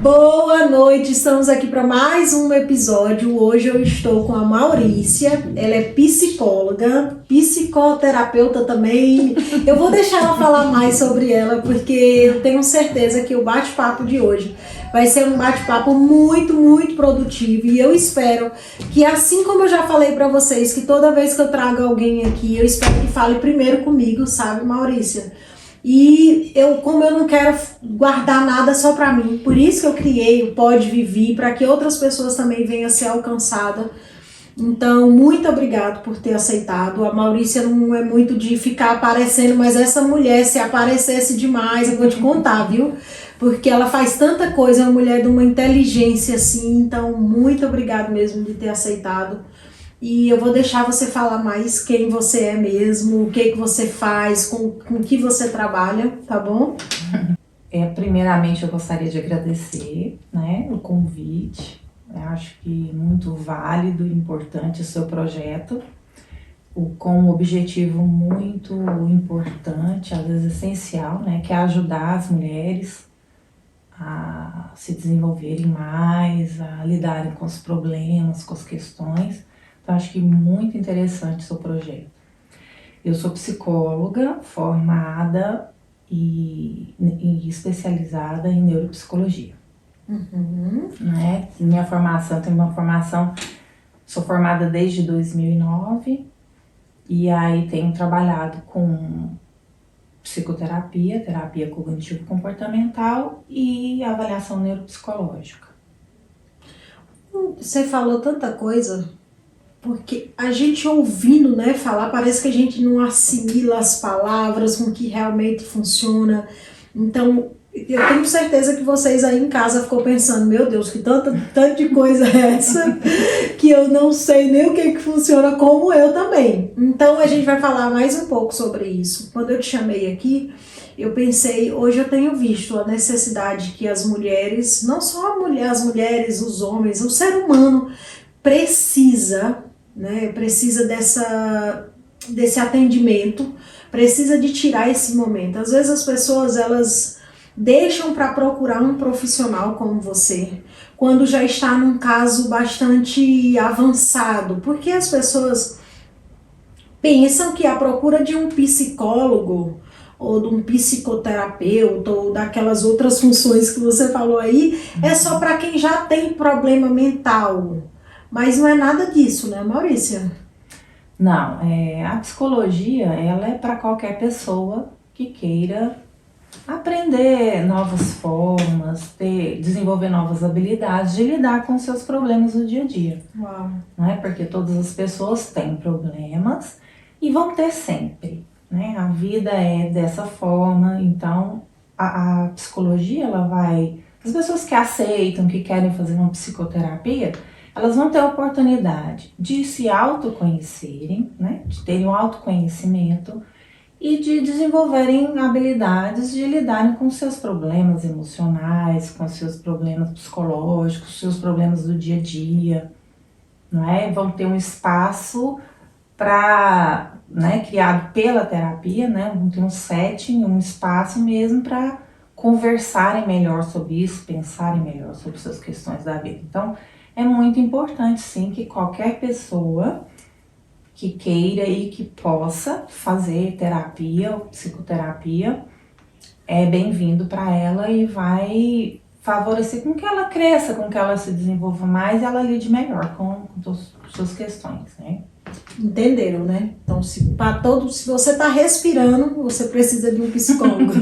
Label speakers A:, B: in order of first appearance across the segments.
A: Boa noite, estamos aqui para mais um episódio. Hoje eu estou com a Maurícia, ela é psicóloga, psicoterapeuta também. Eu vou deixar ela falar mais sobre ela, porque eu tenho certeza que o bate-papo de hoje vai ser um bate-papo muito, muito produtivo. E eu espero que, assim como eu já falei para vocês, que toda vez que eu trago alguém aqui, eu espero que fale primeiro comigo, sabe, Maurícia? E como eu não quero guardar nada só para mim, por isso que eu criei o Pode Viver, para que outras pessoas também venham a ser alcançadas. Então, muito obrigado por ter aceitado. A Maurícia não é muito de ficar aparecendo, mas essa mulher, se aparecesse demais, eu vou te contar, viu? Porque ela faz tanta coisa, é uma mulher de uma inteligência assim. Então, muito obrigado mesmo de ter aceitado. E eu vou deixar você falar mais quem você é mesmo, o que você faz, com que você trabalha, tá bom?
B: Primeiramente, eu gostaria de agradecer, né, o convite. Eu acho que muito válido e importante o seu projeto, com um objetivo muito importante, às vezes essencial, né, que é ajudar as mulheres a se desenvolverem mais, a lidarem com os problemas, com as questões. Então, acho que muito interessante o seu projeto. Eu sou psicóloga formada e especializada em neuropsicologia. Né? Minha formação, sou formada desde 2009 e aí tenho trabalhado com psicoterapia, terapia cognitivo-comportamental e avaliação neuropsicológica.
A: Você falou tanta coisa, porque a gente ouvindo, né, falar, parece que a gente não assimila as palavras com o que realmente funciona. Então, eu tenho certeza que vocês aí em casa ficou pensando, meu Deus, que tanta de coisa é essa, que eu não sei nem o que funciona, como eu também. Então, a gente vai falar mais um pouco sobre isso. Quando eu te chamei aqui, eu pensei, hoje eu tenho visto a necessidade que as mulheres, não só as mulheres, os homens, o ser humano precisa, né, precisa desse atendimento, precisa de tirar esse momento. Às vezes as pessoas, elas deixam para procurar um profissional como você, quando já está num caso bastante avançado, porque as pessoas pensam que a procura de um psicólogo ou de um psicoterapeuta ou daquelas outras funções que você falou aí, é só para quem já tem problema mental. Mas não é nada disso, né, Maurícia?
B: Não, a psicologia, ela é para qualquer pessoa que queira aprender novas formas, desenvolver novas habilidades de lidar com seus problemas do dia a dia.
A: Uau.
B: Não é? Porque todas as pessoas têm problemas e vão ter sempre, né? A vida é dessa forma, então a psicologia, ela vai... As pessoas que aceitam, que querem fazer uma psicoterapia, elas vão ter a oportunidade de se autoconhecerem, né? De terem um autoconhecimento e de desenvolverem habilidades de lidarem com seus problemas emocionais, com seus problemas psicológicos, seus problemas do dia a dia, não é? Vão ter um espaço criado pela terapia, né? Vão ter um setting, um espaço mesmo para conversarem melhor sobre isso, pensarem melhor sobre suas questões da vida. Então, é muito importante, sim, que qualquer pessoa que queira e que possa fazer terapia ou psicoterapia é bem-vindo para ela e vai favorecer com que ela cresça, com que ela se desenvolva mais e ela lide melhor com suas questões, né?
A: Entenderam, né? Então, se você está respirando, você precisa de um psicólogo.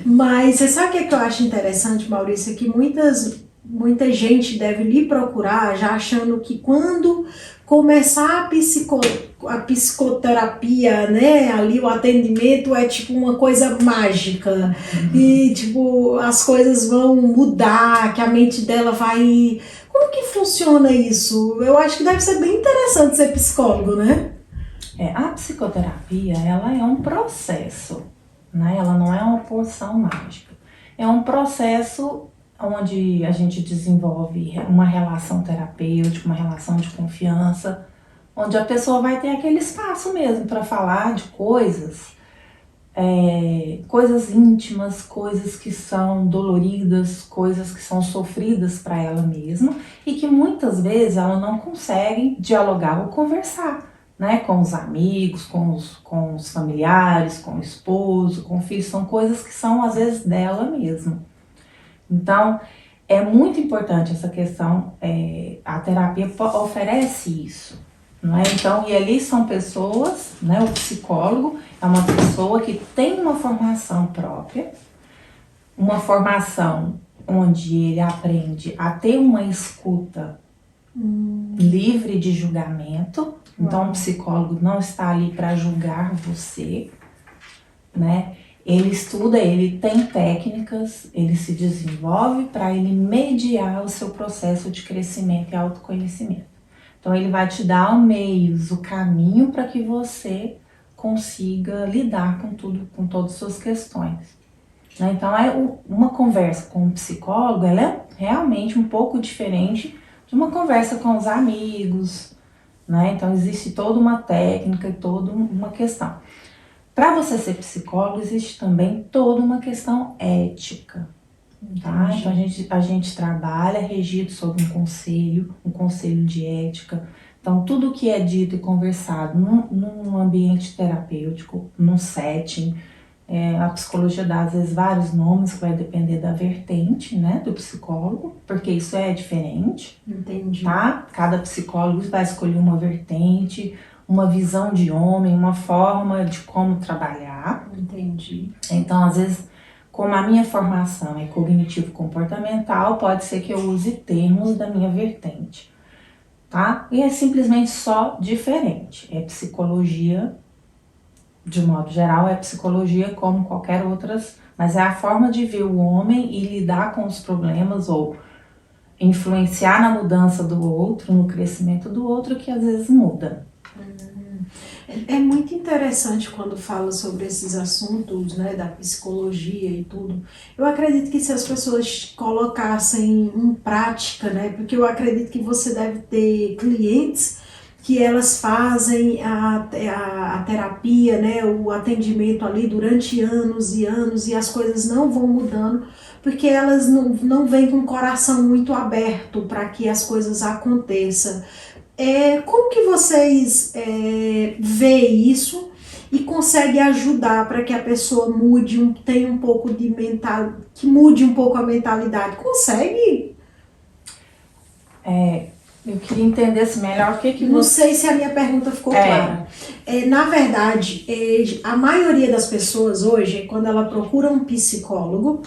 A: Mas você sabe o que eu acho interessante, Maurícia? Que muita gente deve lhe procurar já achando que quando começar a psicoterapia, né, ali o atendimento é tipo uma coisa mágica e tipo as coisas vão mudar, que a mente dela vai... Como que funciona isso? Eu acho que deve ser bem interessante ser psicólogo, né?
B: A psicoterapia, ela é um processo, né? Ela não é uma poção mágica. É um processo onde a gente desenvolve uma relação terapêutica, uma relação de confiança, onde a pessoa vai ter aquele espaço mesmo para falar de coisas coisas íntimas, coisas que são doloridas, coisas que são sofridas para ela mesma e que muitas vezes ela não consegue dialogar ou conversar, né, com os amigos, com os familiares, com o esposo, com o filho. São coisas que são às vezes dela mesma. Então, é muito importante essa questão, a terapia oferece isso, não é? Então, e ali são pessoas, né? O psicólogo é uma pessoa que tem uma formação própria, uma formação onde ele aprende a ter uma escuta livre de julgamento. Então, o psicólogo não está ali para julgar você, né? Ele estuda, ele tem técnicas, ele se desenvolve para ele mediar o seu processo de crescimento e autoconhecimento. Então ele vai te dar os meios, o caminho para que você consiga lidar com tudo, com todas as suas questões. Né? Então uma conversa com um psicólogo, ela é realmente um pouco diferente de uma conversa com os amigos, né? Então existe toda uma técnica e toda uma questão. Para você ser psicólogo, existe também toda uma questão ética, tá? Então a gente trabalha regido sob um conselho de ética. Então tudo que é dito e conversado num ambiente terapêutico, num setting, a psicologia dá às vezes vários nomes, que vai depender da vertente, né, do psicólogo, porque isso é diferente.
A: Entendi.
B: Tá? Cada psicólogo vai escolher uma vertente, uma visão de homem, uma forma de como trabalhar.
A: Entendi.
B: Então, às vezes, como a minha formação é cognitivo-comportamental, pode ser que eu use termos da minha vertente, tá? E é simplesmente só diferente. É psicologia, de modo geral, é psicologia como qualquer outras, mas é a forma de ver o homem e lidar com os problemas ou influenciar na mudança do outro, no crescimento do outro, que às vezes muda.
A: É muito interessante quando fala sobre esses assuntos, né, da psicologia e tudo. Eu acredito que se as pessoas colocassem em prática, né, porque eu acredito que você deve ter clientes que elas fazem a terapia, né, o atendimento ali durante anos e anos e as coisas não vão mudando, porque elas não vêm com o coração muito aberto para que as coisas aconteçam. Como que vocês veem isso e conseguem ajudar para que a pessoa tenha um pouco de que mude um pouco a mentalidade? Consegue?
B: Eu queria entender melhor o que
A: Não sei se a minha pergunta ficou clara. Na verdade, a maioria das pessoas hoje, quando ela procura um psicólogo,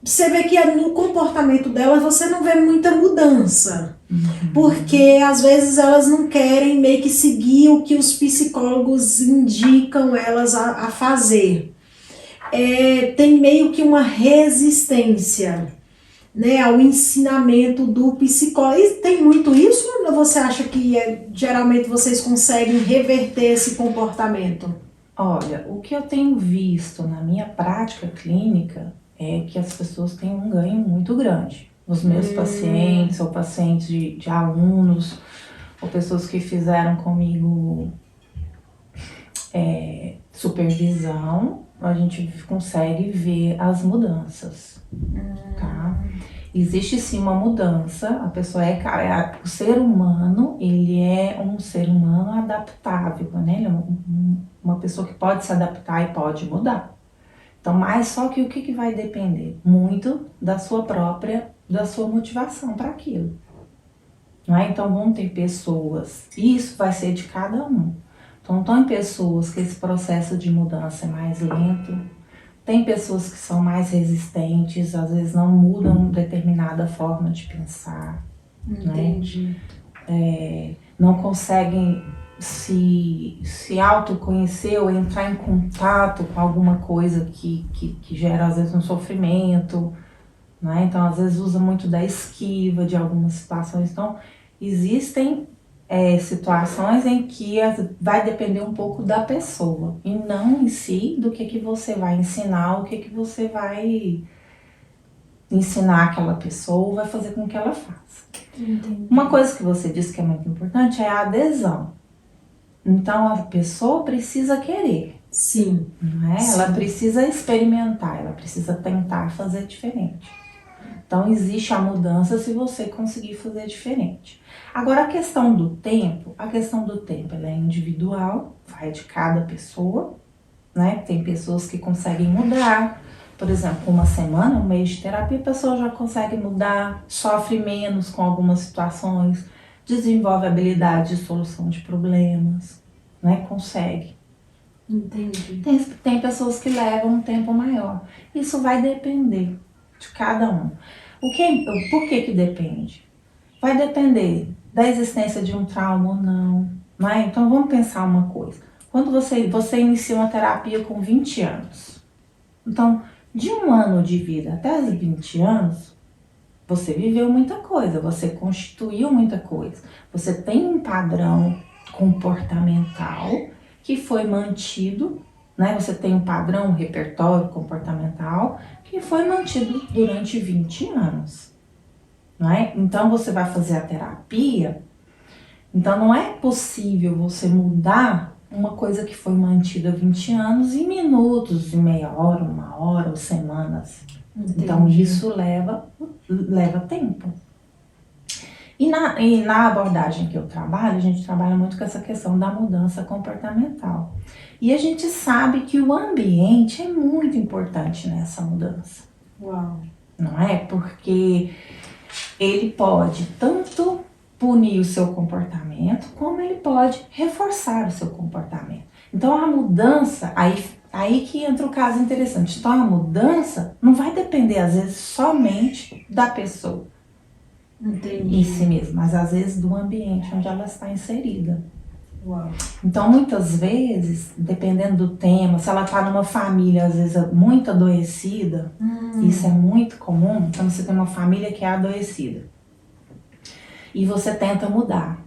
A: você vê que no comportamento dela você não vê muita mudança. Porque às vezes elas não querem meio que seguir o que os psicólogos indicam elas a fazer. Tem meio que uma resistência, né, ao ensinamento do psicólogo. E tem muito isso ou você acha que geralmente vocês conseguem reverter esse comportamento?
B: Olha, o que eu tenho visto na minha prática clínica é que as pessoas têm um ganho muito grande. Os meus pacientes, ou pacientes de alunos, ou pessoas que fizeram comigo supervisão, a gente consegue ver as mudanças, tá? Existe sim uma mudança, a pessoa o ser humano, ele é um ser humano adaptável, né? Ele é uma pessoa que pode se adaptar e pode mudar. Então, mas só que o que vai depender? Muito da sua motivação para aquilo. Não é? Então vão ter pessoas, isso vai ser de cada um. Então tem pessoas que esse processo de mudança é mais lento, tem pessoas que são mais resistentes, às vezes não mudam determinada forma de pensar.
A: Entendi.
B: Né? Não conseguem se autoconhecer ou entrar em contato com alguma coisa que gera às vezes um sofrimento, né? Então às vezes usa muito da esquiva de algumas situações. Então existem situações em que vai depender um pouco da pessoa e não em si do que você vai ensinar, o que você vai ensinar aquela pessoa ou vai fazer com que ela faça.
A: Entendi.
B: Uma coisa que você disse que é muito importante é a adesão. Então a pessoa precisa querer,
A: Sim.
B: não é?
A: Sim.
B: Ela precisa experimentar, ela precisa tentar fazer diferente. Então existe a mudança se você conseguir fazer diferente. Agora a questão do tempo ela é individual, vai de cada pessoa, né? Tem pessoas que conseguem mudar, por exemplo, uma semana, um mês de terapia, a pessoa já consegue mudar, sofre menos com algumas situações, desenvolve habilidade de solução de problemas, né? Consegue.
A: Entendi.
B: Tem pessoas que levam um tempo maior. Isso vai depender de cada um. Por que depende? Vai depender da existência de um trauma ou não, né? Então vamos pensar uma coisa. Quando você inicia uma terapia com 20 anos, então de 1 ano de vida até os 20 anos, você viveu muita coisa, você constituiu muita coisa. Você tem um padrão comportamental que foi mantido, né? Você tem um padrão, um repertório comportamental que foi mantido durante 20 anos. Não é? Então você vai fazer a terapia, então não é possível você mudar uma coisa que foi mantida há 20 anos em minutos, em meia hora, 1 hora ou semanas.
A: Entendi.
B: Então isso leva tempo. E na abordagem que eu trabalho, a gente trabalha muito com essa questão da mudança comportamental. E a gente sabe que o ambiente é muito importante nessa mudança.
A: Uau.
B: Não é? Porque ele pode tanto punir o seu comportamento, como ele pode reforçar o seu comportamento. Então a mudança, aí que entra o caso interessante. Então a mudança não vai depender às vezes somente da pessoa.
A: Entendi.
B: Em si mesma, mas às vezes do ambiente onde ela está inserida.
A: Uau.
B: Então muitas vezes, dependendo do tema, se ela está numa família às vezes muito adoecida, isso é muito comum. Então você tem uma família que é adoecida e você tenta mudar.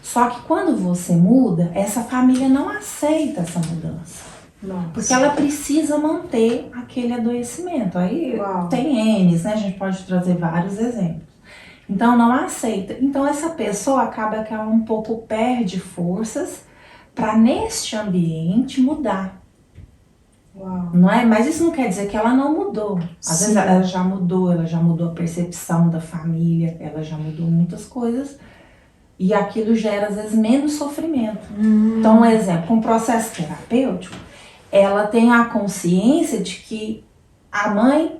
B: Só que quando você muda, essa família não aceita essa mudança.
A: Nossa.
B: Porque ela precisa manter aquele adoecimento. Aí tem N's, né? A gente pode trazer vários exemplos. Então não aceita. Então essa pessoa acaba que ela um pouco perde forças para neste ambiente mudar.
A: Uau.
B: Não é? Mas isso não quer dizer que ela não mudou. Às
A: Sim.
B: vezes ela já mudou a percepção da família, ela já mudou muitas coisas e aquilo gera às vezes menos sofrimento. Então, um exemplo, com um processo terapêutico, ela tem a consciência de que a mãe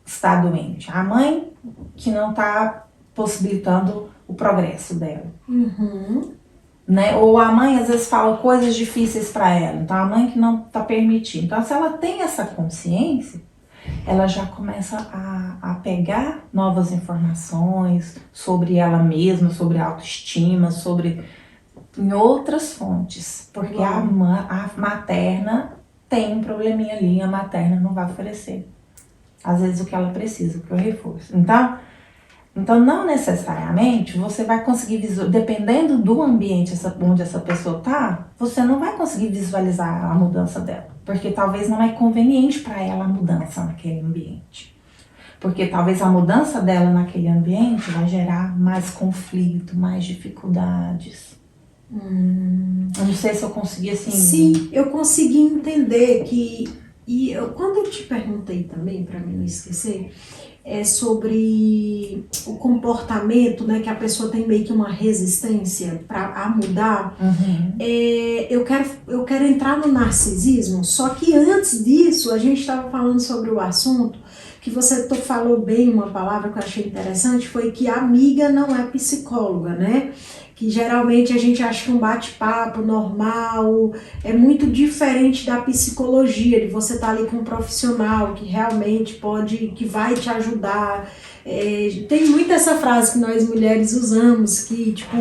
B: está doente, a mãe que não está possibilitando o progresso dela. Né? Ou a mãe às vezes fala coisas difíceis para ela, então a mãe que não está permitindo. Então se ela tem essa consciência, ela já começa a pegar novas informações sobre ela mesma, sobre a autoestima, em outras fontes, porque a materna tem um probleminha ali, a materna não vai oferecer às vezes o que ela precisa, que é o reforço. Então não necessariamente você vai conseguir dependendo do ambiente onde essa pessoa está, você não vai conseguir visualizar a mudança dela, porque talvez não é conveniente para ela a mudança naquele ambiente. Porque talvez a mudança dela naquele ambiente vai gerar mais conflito, mais dificuldades. Eu não sei se eu consegui assim...
A: Sim, eu consegui entender que... quando eu te perguntei também, para mim não esquecer, sobre o comportamento, né, que a pessoa tem meio que uma resistência a mudar, eu quero entrar no narcisismo, só que antes disso a gente estava falando sobre o assunto, que você falou bem uma palavra que eu achei interessante, foi que a amiga não é psicóloga, né? Que geralmente a gente acha que um bate-papo normal é muito diferente da psicologia, de você estar ali com um profissional que realmente que vai te ajudar. Tem muito essa frase que nós mulheres usamos, que tipo,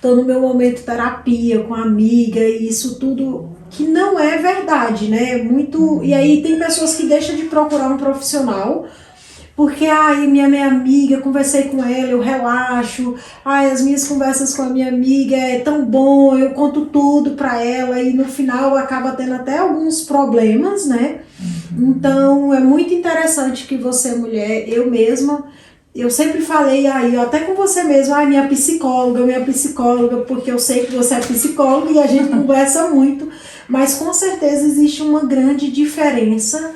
A: tô no meu momento terapia com a amiga, e isso tudo que não é verdade, né? E aí tem pessoas que deixam de procurar um profissional, porque, minha amiga, conversei com ela, eu relaxo, as minhas conversas com a minha amiga é tão bom, eu conto tudo pra ela e no final acaba tendo até alguns problemas, né? Então, é muito interessante que você, mulher, eu mesma, eu sempre falei aí, até com você mesmo, minha psicóloga, porque eu sei que você é psicóloga e a gente conversa muito, mas com certeza existe uma grande diferença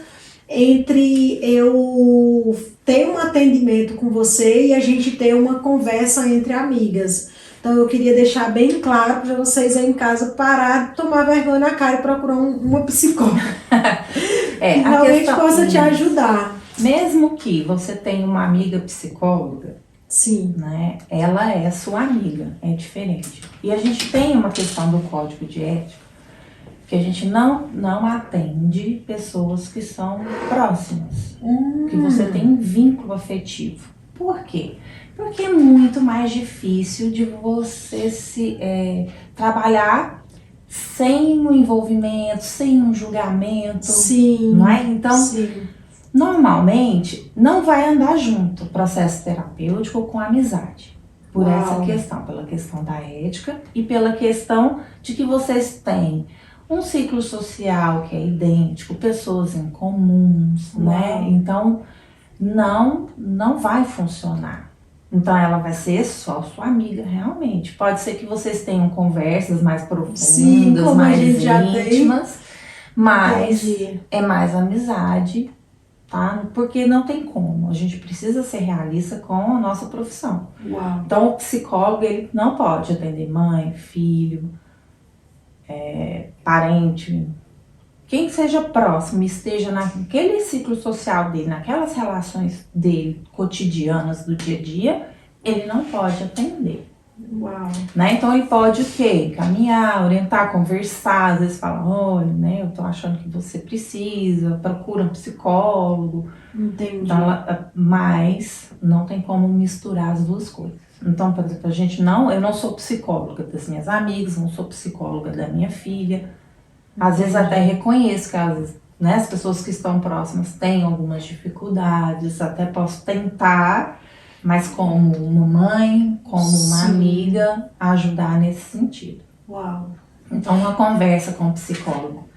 A: entre eu ter um atendimento com você e a gente ter uma conversa entre amigas. Então eu queria deixar bem claro para vocês aí em casa parar de tomar vergonha na cara e procurar uma psicóloga que realmente possa te ajudar.
B: Mesmo que você tenha uma amiga psicóloga,
A: sim,
B: né, ela é sua amiga, é diferente. E a gente tem uma questão do código de ética, que a gente não atende pessoas que são próximas, que você tem um vínculo afetivo. Por quê? Porque é muito mais difícil de você trabalhar sem um envolvimento, sem um julgamento,
A: sim,
B: não é? Então,
A: sim.
B: Normalmente, não vai andar junto o processo terapêutico com a amizade. Por
A: Uau.
B: Essa questão, pela questão da ética e pela questão de que vocês têm um ciclo social que é idêntico, pessoas em comuns,
A: Uau.
B: né? Então, não vai funcionar. Então, ela vai ser só sua amiga, realmente. Pode ser que vocês tenham conversas mais profundas,
A: sim, como
B: mais
A: a gente já
B: íntimas, mas
A: entendi.
B: é mais amizade, tá? Porque não tem como. A gente precisa ser realista com a nossa profissão.
A: Uau.
B: Então, o psicólogo, ele não pode atender mãe, filho, parente, quem seja próximo, esteja naquele ciclo social dele, naquelas relações dele cotidianas do dia a dia, ele não pode atender.
A: Uau.
B: Né? Então ele pode o quê? Encaminhar, orientar, conversar, às vezes falar, olha, né, eu tô achando que você precisa, procura um psicólogo.
A: Entendi.
B: Então, mas não tem como misturar as duas coisas. Então, por exemplo, eu não sou psicóloga das minhas amigas, não sou psicóloga da minha filha. Às vezes até reconheço que né, as pessoas que estão próximas têm algumas dificuldades, até posso tentar, mas como uma mãe, como uma amiga, ajudar nesse sentido.
A: Uau.
B: Então, uma conversa com o psicólogo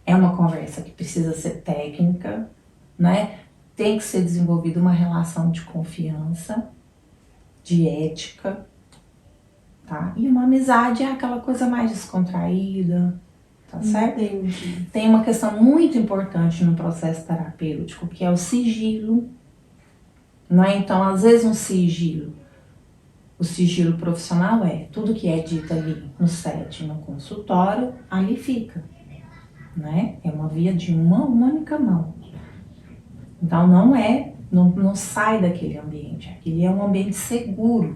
B: é uma conversa que precisa ser técnica, né? Tem que ser desenvolvida uma relação de confiança, de ética, tá? E uma amizade é aquela coisa mais descontraída, tá certo?
A: Entendi.
B: Tem uma questão muito importante no processo terapêutico, que é o sigilo. Não é? Então, às vezes o sigilo profissional é tudo que é dito ali no set, no consultório, ali fica, né? É uma via de uma única mão. Então, não sai daquele ambiente. Aquele é um ambiente seguro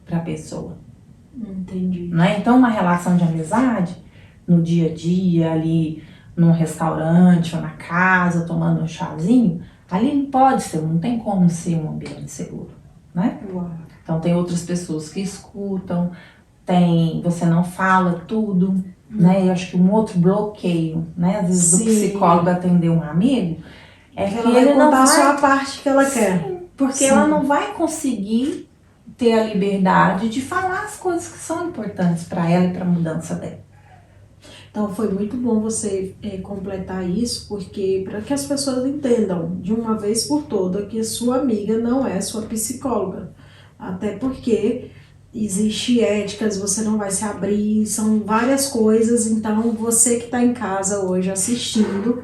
B: para a pessoa.
A: Entendi.
B: Não é? Então, uma relação de amizade, no dia a dia, ali num restaurante ou na casa, tomando um chazinho, ali não tem como ser um ambiente seguro, né?
A: Uau.
B: Então tem outras pessoas que escutam, você não fala tudo, né? Eu acho que um outro bloqueio, né? Às vezes do psicólogo atender um amigo, é que ele não vai
A: só a parte que ela quer.
B: Porque ela não vai conseguir ter a liberdade de falar as coisas que são importantes para ela e para a mudança dela.
A: Então foi muito bom você completar isso, porque para que as pessoas entendam de uma vez por toda que a sua amiga não é sua psicóloga. Até porque existe éticas, você não vai se abrir, são várias coisas. Então você que está em casa hoje assistindo,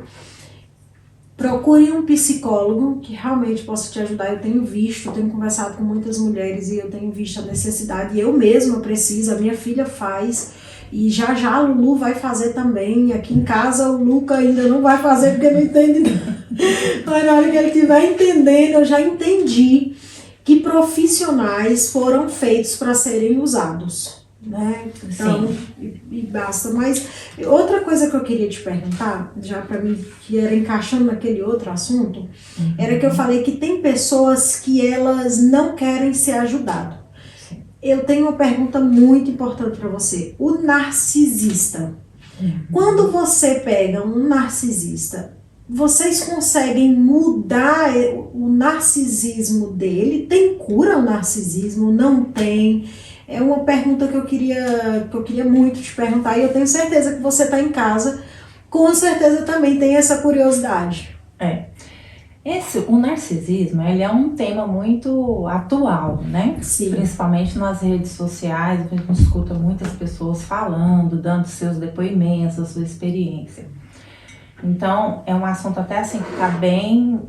A: procure um psicólogo que realmente possa te ajudar. Eu tenho conversado com muitas mulheres e eu tenho visto a necessidade. E eu mesma preciso, a minha filha faz. E já a Lulu vai fazer também. Aqui em casa o Luca ainda não vai fazer porque não entende. Mas na hora que ele estiver entendendo, eu já entendi que profissionais foram feitos para serem usados, né? Então, e basta. Mas outra coisa que eu queria te perguntar, já para mim, que era encaixando naquele outro assunto, era que eu falei que tem pessoas que elas não querem ser ajudadas. Eu tenho uma pergunta muito importante para você. O narcisista. Quando você pega um narcisista, vocês conseguem mudar o narcisismo dele? Tem cura o narcisismo? Não tem? É uma pergunta que eu queria muito te perguntar. E eu tenho certeza que você está em casa. Com certeza também tem essa curiosidade.
B: O narcisismo, ele é um tema muito atual, né?
A: Sim.
B: Principalmente nas redes sociais, a gente escuta muitas pessoas falando, dando seus depoimentos, a sua experiência. Então, é um assunto até assim que está bem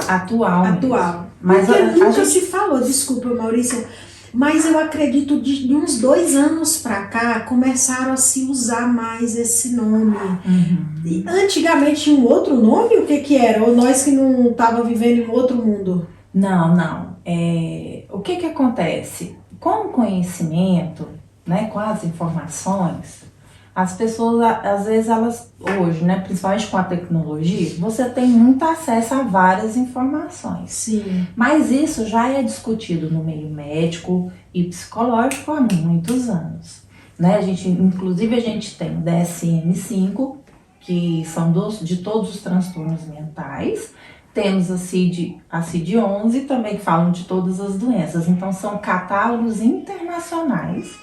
B: atual.
A: Atual.
B: Mas
A: Porque nunca
B: gente...
A: se falou, desculpa, Maurício, mas eu acredito de uns 2 anos pra cá começaram a se usar mais esse nome. E antigamente tinha um outro nome? O que que era? Ou nós que não tava vivendo em outro mundo?
B: Não. O que acontece? Com o conhecimento, né, com as informações, as pessoas, às vezes, elas, hoje, né, principalmente com a tecnologia, você tem muito acesso a várias informações.
A: Sim.
B: Mas isso já é discutido no meio médico e psicológico há muitos anos. Né? Inclusive, a gente tem o DSM-5, que são de todos os transtornos mentais. Temos a CID-11 também, que falam de todas as doenças. Então, são catálogos internacionais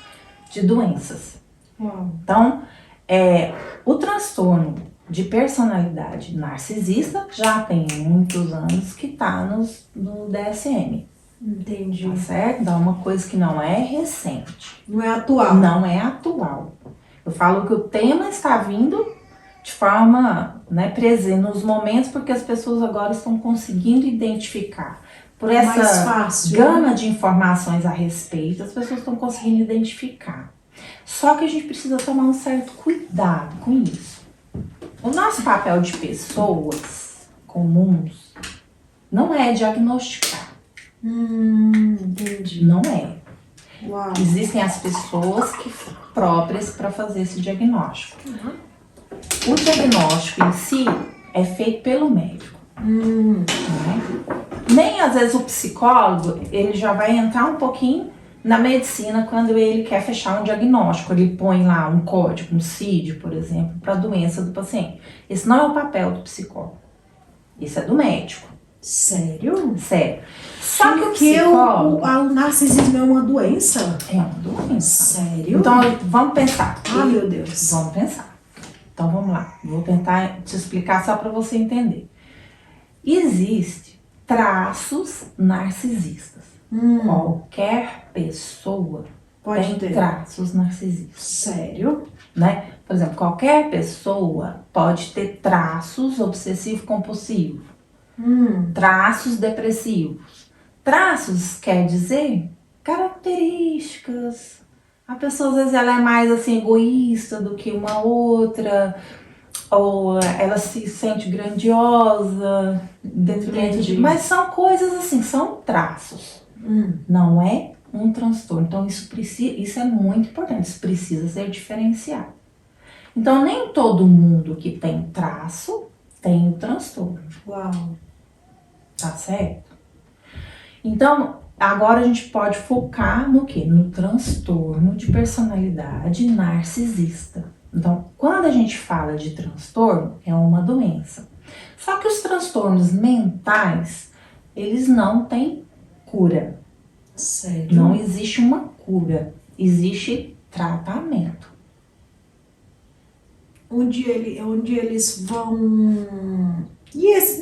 B: de doenças. Então, o transtorno de personalidade narcisista já tem muitos anos que está no DSM.
A: Entendi.
B: Tá certo? Então, é uma coisa que não é recente.
A: Não é atual.
B: Não é atual. Eu falo que o tema está vindo de forma, né, presente nos momentos, porque as pessoas agora estão conseguindo identificar. Por essa gama de informações a respeito, as pessoas estão conseguindo identificar. Só que a gente precisa tomar um certo cuidado com isso. O nosso papel de pessoas comuns não é diagnosticar.
A: Entendi.
B: Não é.
A: Uau.
B: Existem as pessoas próprias para fazer esse diagnóstico. O diagnóstico em si é feito pelo médico. Né? Nem às vezes o psicólogo, ele já vai entrar um pouquinho na medicina quando ele quer fechar um diagnóstico. Ele põe lá um código, um CID, por exemplo, para a doença do paciente. Esse não é o papel do psicólogo. Isso é do médico.
A: Sério?
B: Sério. Só que o psicólogo...
A: o narcisismo é uma doença?
B: É uma doença.
A: Sério?
B: Então, vamos pensar.
A: Meu Deus.
B: Vamos pensar. Então, vamos lá. Vou tentar te explicar só para você entender. Existem traços narcisistas. Qualquer pessoa tem traços narcisistas.
A: Sério?
B: Né? Por exemplo, qualquer pessoa pode ter traços obsessivo-compulsivo, traços depressivos. Traços quer dizer características. A pessoa, às vezes, ela é mais assim, egoísta do que uma outra, ou ela se sente grandiosa, detrimento de... Mas são coisas assim, são traços. Não é um transtorno. Então, isso é muito importante, isso precisa ser diferenciado. Então, nem todo mundo que tem traço tem o transtorno.
A: Uau!
B: Tá certo? Então, agora a gente pode focar no quê? No transtorno de personalidade narcisista. Então, quando a gente fala de transtorno, é uma doença. Só que os transtornos mentais, eles não têm cura.
A: Sério?
B: Não existe uma cura, existe tratamento. Onde
A: eles vão...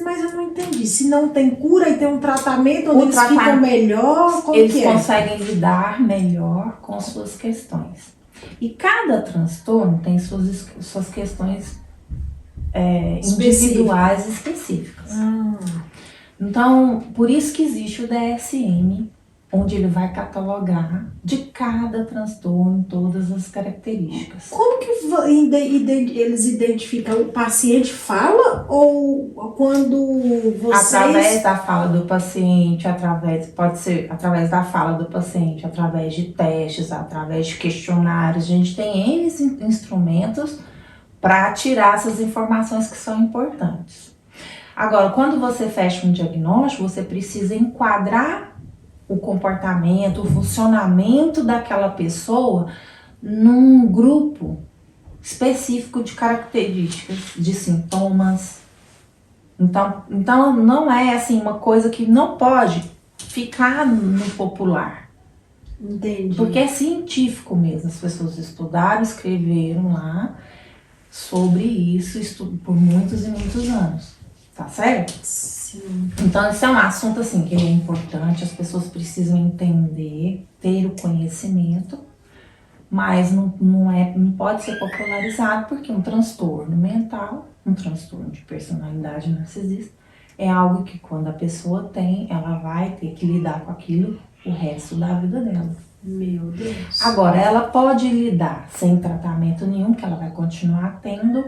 A: Mas eu não entendi. Se não tem cura e tem um tratamento, onde eles ficam melhor, como
B: eles
A: que é?
B: conseguem lidar melhor com suas questões. E cada transtorno tem suas questões individuais específicas. Então, por isso que existe o DSM, onde ele vai catalogar de cada transtorno todas as características.
A: Como que eles identificam? O paciente fala ou quando vocês...
B: Através da fala do paciente, pode ser através da fala do paciente, através de testes, através de questionários. A gente tem N instrumentos para tirar essas informações que são importantes. Agora, quando você fecha um diagnóstico, você precisa enquadrar o comportamento, o funcionamento daquela pessoa num grupo específico de características, de sintomas. Então não é assim uma coisa que não pode ficar no popular.
A: Entendi.
B: Porque é científico mesmo, as pessoas estudaram, escreveram lá sobre isso por muitos e muitos anos, tá certo?
A: Sim.
B: Então esse é um assunto assim que é importante, as pessoas precisam entender, ter o conhecimento, mas não pode ser popularizado porque um transtorno mental, um transtorno de personalidade narcisista, é algo que quando a pessoa tem, ela vai ter que lidar com aquilo o resto da vida dela.
A: Meu Deus.
B: Agora, ela pode lidar sem tratamento nenhum, que ela vai continuar tendo,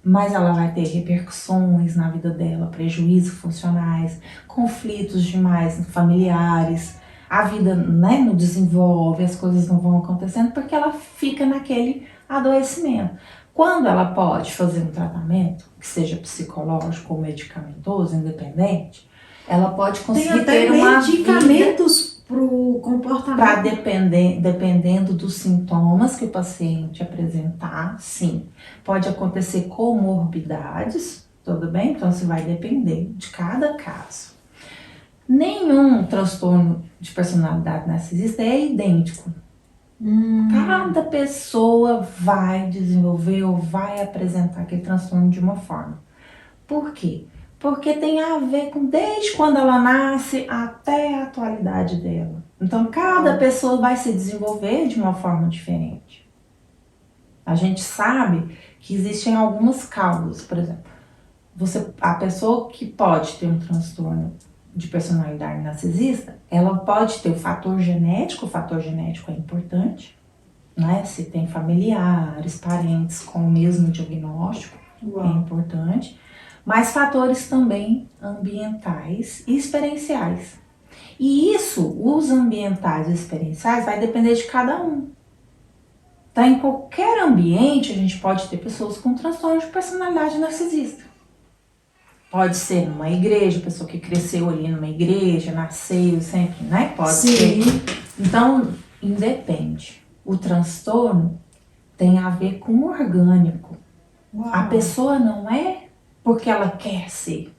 B: mas ela vai ter repercussões na vida dela, prejuízos funcionais, conflitos demais familiares, a vida, né, não desenvolve, as coisas não vão acontecendo porque ela fica naquele adoecimento. Quando ela pode fazer um tratamento, que seja psicológico ou medicamentoso, independente, ela pode conseguir ter uma
A: medicamentos para o comportamento.
B: Dependendo dos sintomas que o paciente apresentar, sim. Pode acontecer comorbidades, tudo bem? Então, isso vai depender de cada caso. Nenhum transtorno de personalidade narcisista é idêntico. Cada pessoa vai desenvolver ou vai apresentar aquele transtorno de uma forma. Por quê? Porque tem a ver com desde quando ela nasce até a atualidade dela. Então, cada pessoa vai se desenvolver de uma forma diferente. A gente sabe que existem algumas causas, por exemplo, a pessoa que pode ter um transtorno de personalidade narcisista, ela pode ter o fator genético é importante, né? Se tem familiares, parentes com o mesmo diagnóstico, é importante. Mas fatores também ambientais e experienciais. E isso, os ambientais e experienciais, vai depender de cada um. Então, em qualquer ambiente, a gente pode ter pessoas com transtorno de personalidade narcisista. Pode ser numa igreja, pessoa que cresceu ali numa igreja, nasceu sempre, né? Pode ser. Então, independe. O transtorno tem a ver com o orgânico. A pessoa não é porque ela quer ser.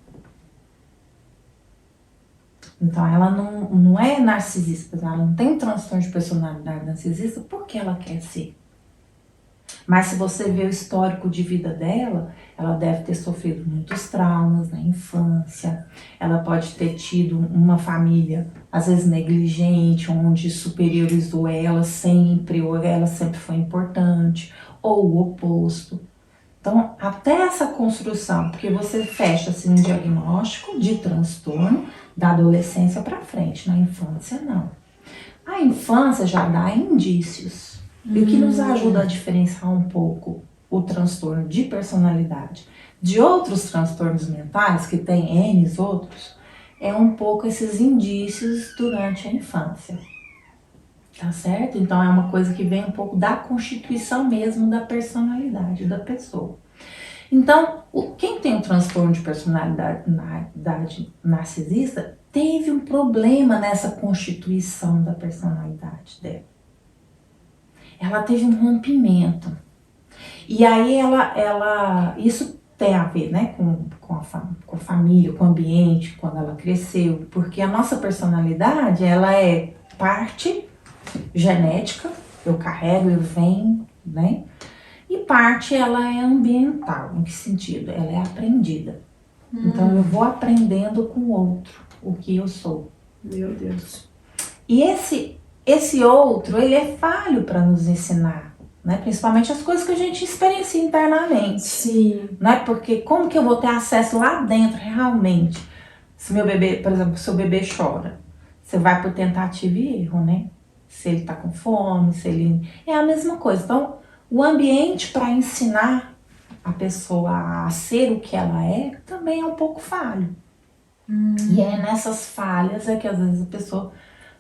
B: Então, ela não é narcisista, ela não tem transtorno de personalidade narcisista porque ela quer ser. Mas se você vê o histórico de vida dela, ela deve ter sofrido muitos traumas na infância, ela pode ter tido uma família, às vezes negligente, onde superiorizou ela sempre, ou ela sempre foi importante, ou o oposto. Então, até essa construção, porque você fecha assim, um diagnóstico de transtorno da adolescência para frente, na infância não. A infância já dá indícios, e o que nos ajuda a diferenciar um pouco o transtorno de personalidade de outros transtornos mentais, que tem N outros, é um pouco esses indícios durante a infância. Tá certo? Então é uma coisa que vem um pouco da constituição mesmo da personalidade da pessoa. Então, quem tem um transtorno de personalidade narcisista teve um problema nessa constituição da personalidade dela. Ela teve um rompimento. E aí isso tem a ver, né, com a família, com o ambiente, quando ela cresceu, porque a nossa personalidade, ela é parte genética, eu carrego, eu venho, né? E parte ela é ambiental. Em que sentido? Ela é aprendida. Então eu vou aprendendo com o outro o que eu sou.
A: Meu Deus.
B: E esse outro, ele é falho para nos ensinar, né? Principalmente as coisas que a gente experiencia internamente.
A: Sim.
B: Né? Porque como que eu vou ter acesso lá dentro realmente? Se meu bebê, por exemplo, seu bebê chora, você vai por tentativa e erro, né? Se ele tá com fome, se ele... É a mesma coisa. Então, o ambiente para ensinar a pessoa a ser o que ela é também é um pouco falho. E é nessas falhas é que às vezes a pessoa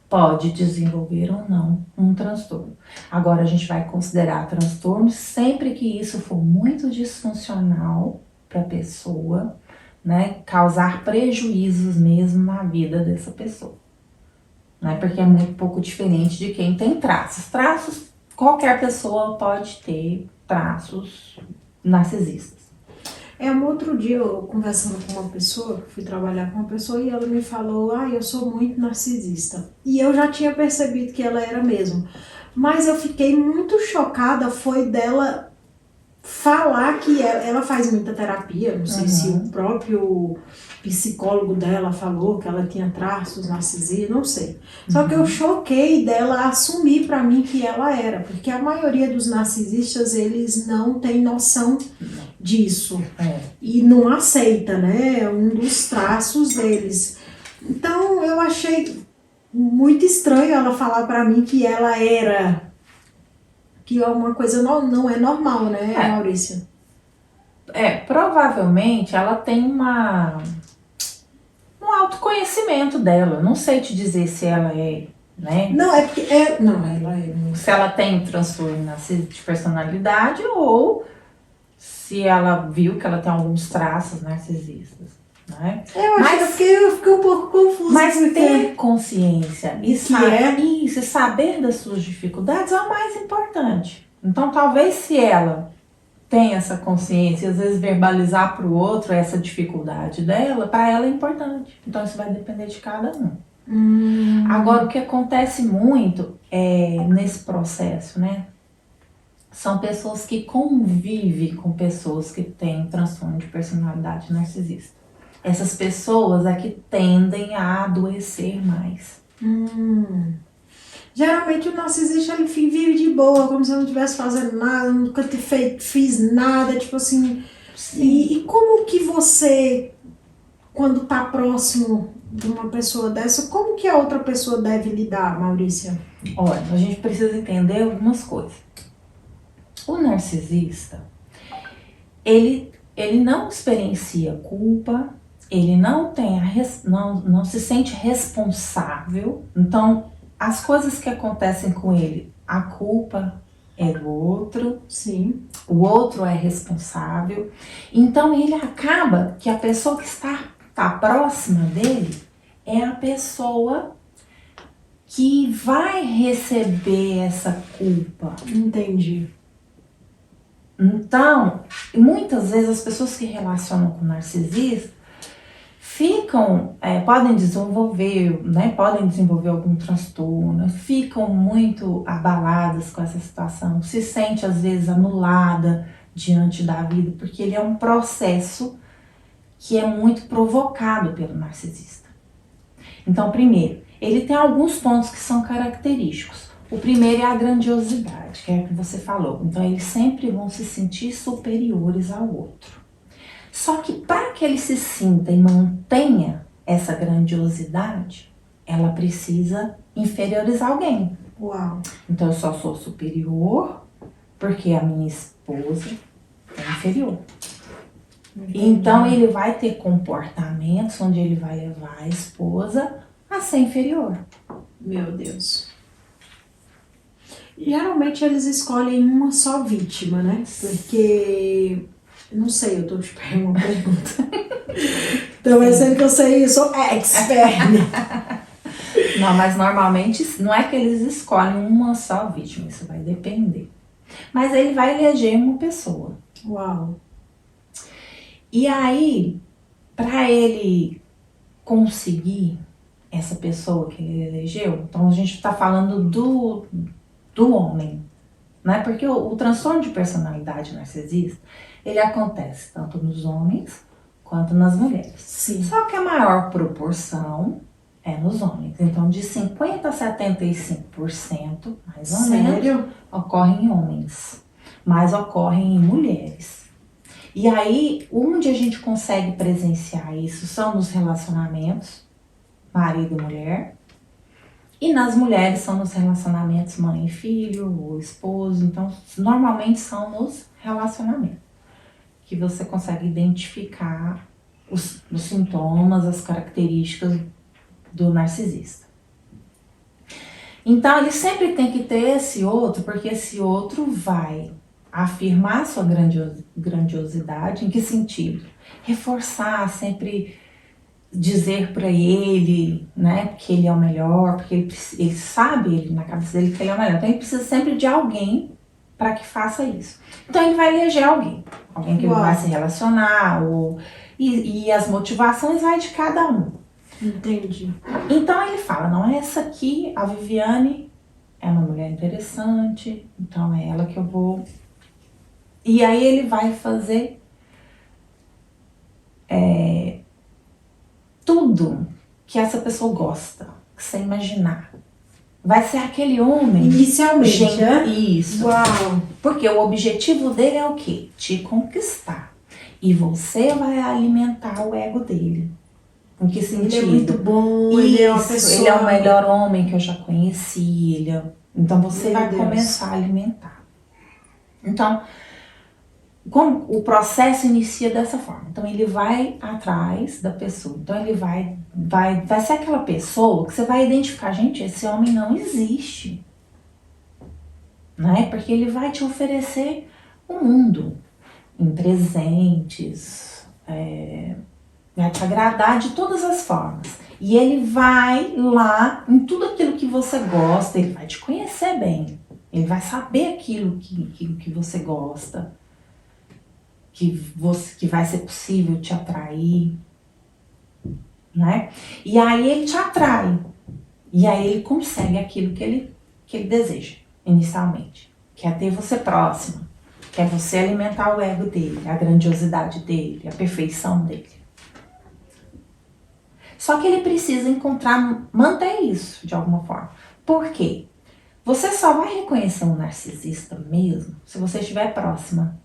B: pode desenvolver ou não um transtorno. Agora a gente vai considerar transtorno sempre que isso for muito disfuncional para a pessoa, né? Causar prejuízos mesmo na vida dessa pessoa. Né? Porque é muito pouco diferente de quem tem traços. Traços, qualquer pessoa pode ter traços narcisistas.
A: Um outro dia eu conversando com uma pessoa, fui trabalhar com uma pessoa e ela me falou, eu sou muito narcisista. E eu já tinha percebido que ela era mesmo. Mas eu fiquei muito chocada, foi dela falar que ela faz muita terapia, não sei se
B: Uhum.
A: o próprio psicólogo dela falou que ela tinha traços narcisistas, não sei. Só que eu choquei dela assumir pra mim que ela era, porque a maioria dos narcisistas, eles não têm noção disso
B: É.
A: e não aceita, né? É um dos traços deles. Então eu achei muito estranho ela falar pra mim que ela era, que é uma coisa não é normal, né,
B: É.
A: Maurício?
B: Provavelmente ela tem um autoconhecimento dela. Não sei te dizer se ela é, né?
A: Não, é porque não, ela é muito.
B: Se ela tem transtorno narcisista de personalidade ou se ela viu que ela tem alguns traços narcisistas, né?
A: Eu fiquei um pouco confusa.
B: Mas
A: porque
B: ter consciência e
A: Que é?
B: isso, e saber das suas dificuldades é o mais importante. Então, talvez se ela tem essa consciência e às vezes verbalizar para o outro essa dificuldade dela, para ela é importante. Então, isso vai depender de cada um. Agora, o que acontece muito nesse processo, né? São pessoas que convivem com pessoas que têm transtorno de personalidade narcisista. Essas pessoas é que tendem a adoecer mais.
A: Geralmente o narcisista ele vive de boa, como se eu não estivesse fazendo nada, nunca fiz nada, tipo assim. E como que você, quando tá próximo de uma pessoa dessa, como que a outra pessoa deve lidar, Maurícia?
B: Olha, a gente precisa entender algumas coisas. O narcisista, ele não experiencia culpa, ele não tem não se sente responsável. Então, as coisas que acontecem com ele, a culpa é do outro,
A: Sim.
B: o outro é responsável. Então, ele acaba que a pessoa que está próxima dele é a pessoa que vai receber essa culpa.
A: Entendi.
B: Então, muitas vezes as pessoas que relacionam com narcisista podem desenvolver algum transtorno, ficam muito abaladas com essa situação, se sente às vezes anulada diante da vida, porque ele é um processo que é muito provocado pelo narcisista. Então, primeiro, ele tem alguns pontos que são característicos. O primeiro é a grandiosidade, que é o que você falou. Então, eles sempre vão se sentir superiores ao outro. Só que para que ele se sinta e mantenha essa grandiosidade, ela precisa inferiorizar alguém.
A: Uau.
B: Então, eu só sou superior porque a minha esposa é inferior.
A: Entendi.
B: Então, ele vai ter comportamentos onde ele vai levar a esposa a ser inferior.
A: Meu Deus. Geralmente eles escolhem uma só vítima, né? Porque, não sei, eu tô te perguntando uma pergunta. Então, é sendo que eu sei, eu sou expert.
B: Não, mas normalmente não é que eles escolhem uma só vítima, isso vai depender. Mas ele vai eleger uma pessoa.
A: Uau.
B: E aí, para ele conseguir essa pessoa que ele elegeu, então a gente está falando do homem, né? Porque o transtorno de personalidade narcisista, ele acontece tanto nos homens quanto nas mulheres.
A: Sim.
B: Só que a maior proporção é nos homens. Então, de 50% a 75%, mais ou menos,
A: Sério?
B: ocorre em homens, mas ocorre em mulheres. E aí, onde a gente consegue presenciar isso são nos relacionamentos, marido e mulher. E nas mulheres são nos relacionamentos mãe e filho, ou esposo. Então, normalmente são nos relacionamentos que você consegue identificar os sintomas, as características do narcisista. Então, ele sempre tem que ter esse outro, porque esse outro vai afirmar sua grandiosidade. Em que sentido? Reforçar, sempre dizer para ele, né, que ele é o melhor, porque ele sabe, na cabeça dele, que ele é o melhor. Então ele precisa sempre de alguém para que faça isso. Então ele vai eleger alguém que ele vai se relacionar, e as motivações vai de cada um.
A: Entendi.
B: Então ele fala, não, essa aqui, a Viviane, é uma mulher interessante, então é ela que eu vou E aí ele vai fazer tudo que essa pessoa gosta, que você imaginar. Vai ser aquele homem...
A: Inicialmente,
B: Isso.
A: Uau!
B: Porque o objetivo dele é o quê? Te conquistar. E você vai alimentar o ego dele. Em que sentido?
A: Ele é muito bom,
B: Isso,
A: ele é uma pessoa...
B: ele é o melhor homem que eu já conheci. Então você vai começar a alimentar. Então, como o processo inicia dessa forma. Então ele vai atrás da pessoa. Então ele vai ser aquela pessoa que você vai identificar, gente, esse homem não existe. Né? Porque ele vai te oferecer o mundo em presentes, vai te agradar de todas as formas. E ele vai lá em tudo aquilo que você gosta, ele vai te conhecer bem. Ele vai saber aquilo que você gosta. Que vai ser possível te atrair, né? E aí ele te atrai, e aí ele consegue aquilo que ele deseja, inicialmente. Quer ter você próximo, quer você alimentar o ego dele, a grandiosidade dele, a perfeição dele. Só que ele precisa manter isso de alguma forma. Por quê? Você só vai reconhecer um narcisista mesmo se você estiver próxima.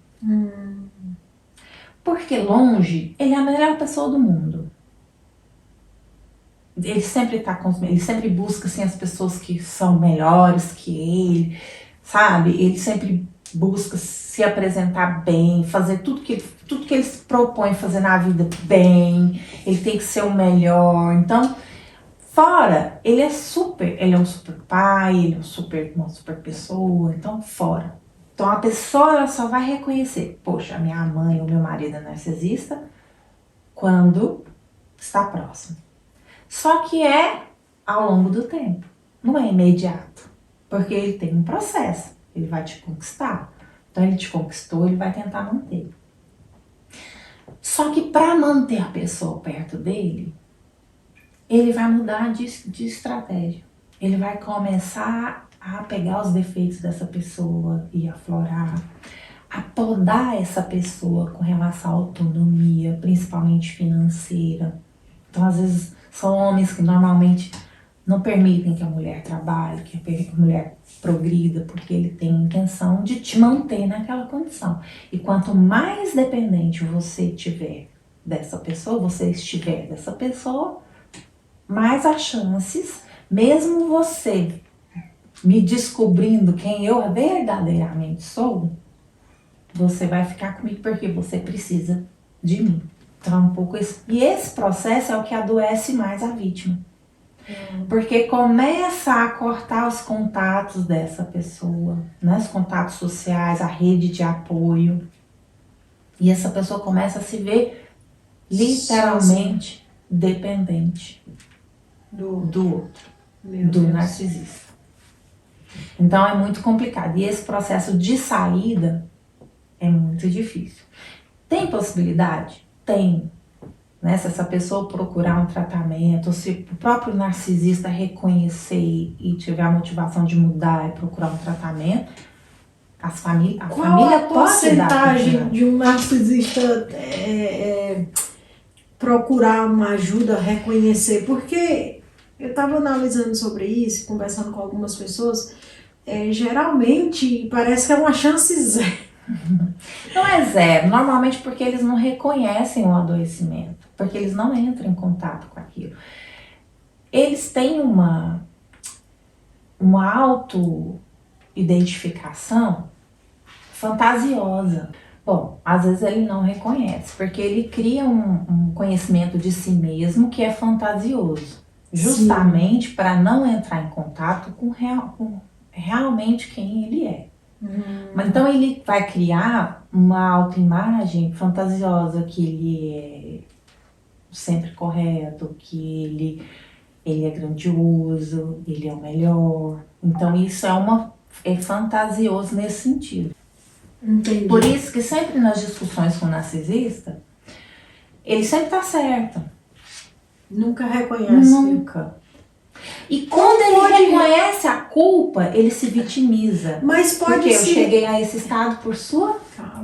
B: Porque longe, ele é a melhor pessoa do mundo. Ele sempre busca assim, as pessoas que são melhores que ele, sabe? Ele sempre busca se apresentar bem, fazer tudo que ele se propõe fazer na vida bem. Ele tem que ser o melhor. Então, fora, ele é um super pai, ele é uma super pessoa. Então, fora. Então a pessoa ela só vai reconhecer, poxa, a minha mãe ou meu marido é narcisista quando está próximo. Só que é ao longo do tempo, não é imediato, porque ele tem um processo, ele vai te conquistar. Então ele te conquistou, ele vai tentar manter. Só que para manter a pessoa perto dele, ele vai mudar de estratégia. Ele vai começar a pegar os defeitos dessa pessoa e aflorar, a podar essa pessoa com relação à autonomia, principalmente financeira. Então, às vezes, são homens que normalmente não permitem que a mulher trabalhe, que a mulher progrida, porque ele tem a intenção de te manter naquela condição. E quanto mais dependente você estiver dessa pessoa, mais as chances, mesmo você me descobrindo quem eu verdadeiramente sou, você vai ficar comigo porque você precisa de mim. Então, um pouco isso. E esse processo é o que adoece mais a vítima. Porque começa a cortar os contatos dessa pessoa, né? Os contatos sociais, a rede de apoio. E essa pessoa começa a se ver literalmente dependente do outro, do narcisista. Então é muito complicado. E esse processo de saída é muito difícil. Tem possibilidade? Tem. Né? Se essa pessoa procurar um tratamento, ou se o próprio narcisista reconhecer e tiver a motivação de mudar e procurar um tratamento, a família
A: Qual a porcentagem
B: pode
A: de um narcisista procurar uma ajuda, reconhecer? Porque eu estava analisando sobre isso, conversando com algumas pessoas, geralmente parece que é uma chance zero.
B: Não é zero, normalmente porque eles não reconhecem o adoecimento, porque eles não entram em contato com aquilo. Eles têm uma auto-identificação fantasiosa. Bom, às vezes ele não reconhece, porque ele cria um conhecimento de si mesmo que é fantasioso, justamente para não entrar em contato com realmente quem ele é. Mas então ele vai criar uma autoimagem fantasiosa, que ele é sempre correto, que ele é grandioso, ele é o melhor. Então isso é fantasioso nesse sentido.
A: Entendi.
B: Por isso que sempre nas discussões com o narcisista, ele sempre tá certo.
A: Nunca reconhece.
B: Nunca. E quando ele reconhece a culpa, ele se vitimiza.
A: Mas pode
B: Porque
A: ser.
B: eu cheguei a esse estado por sua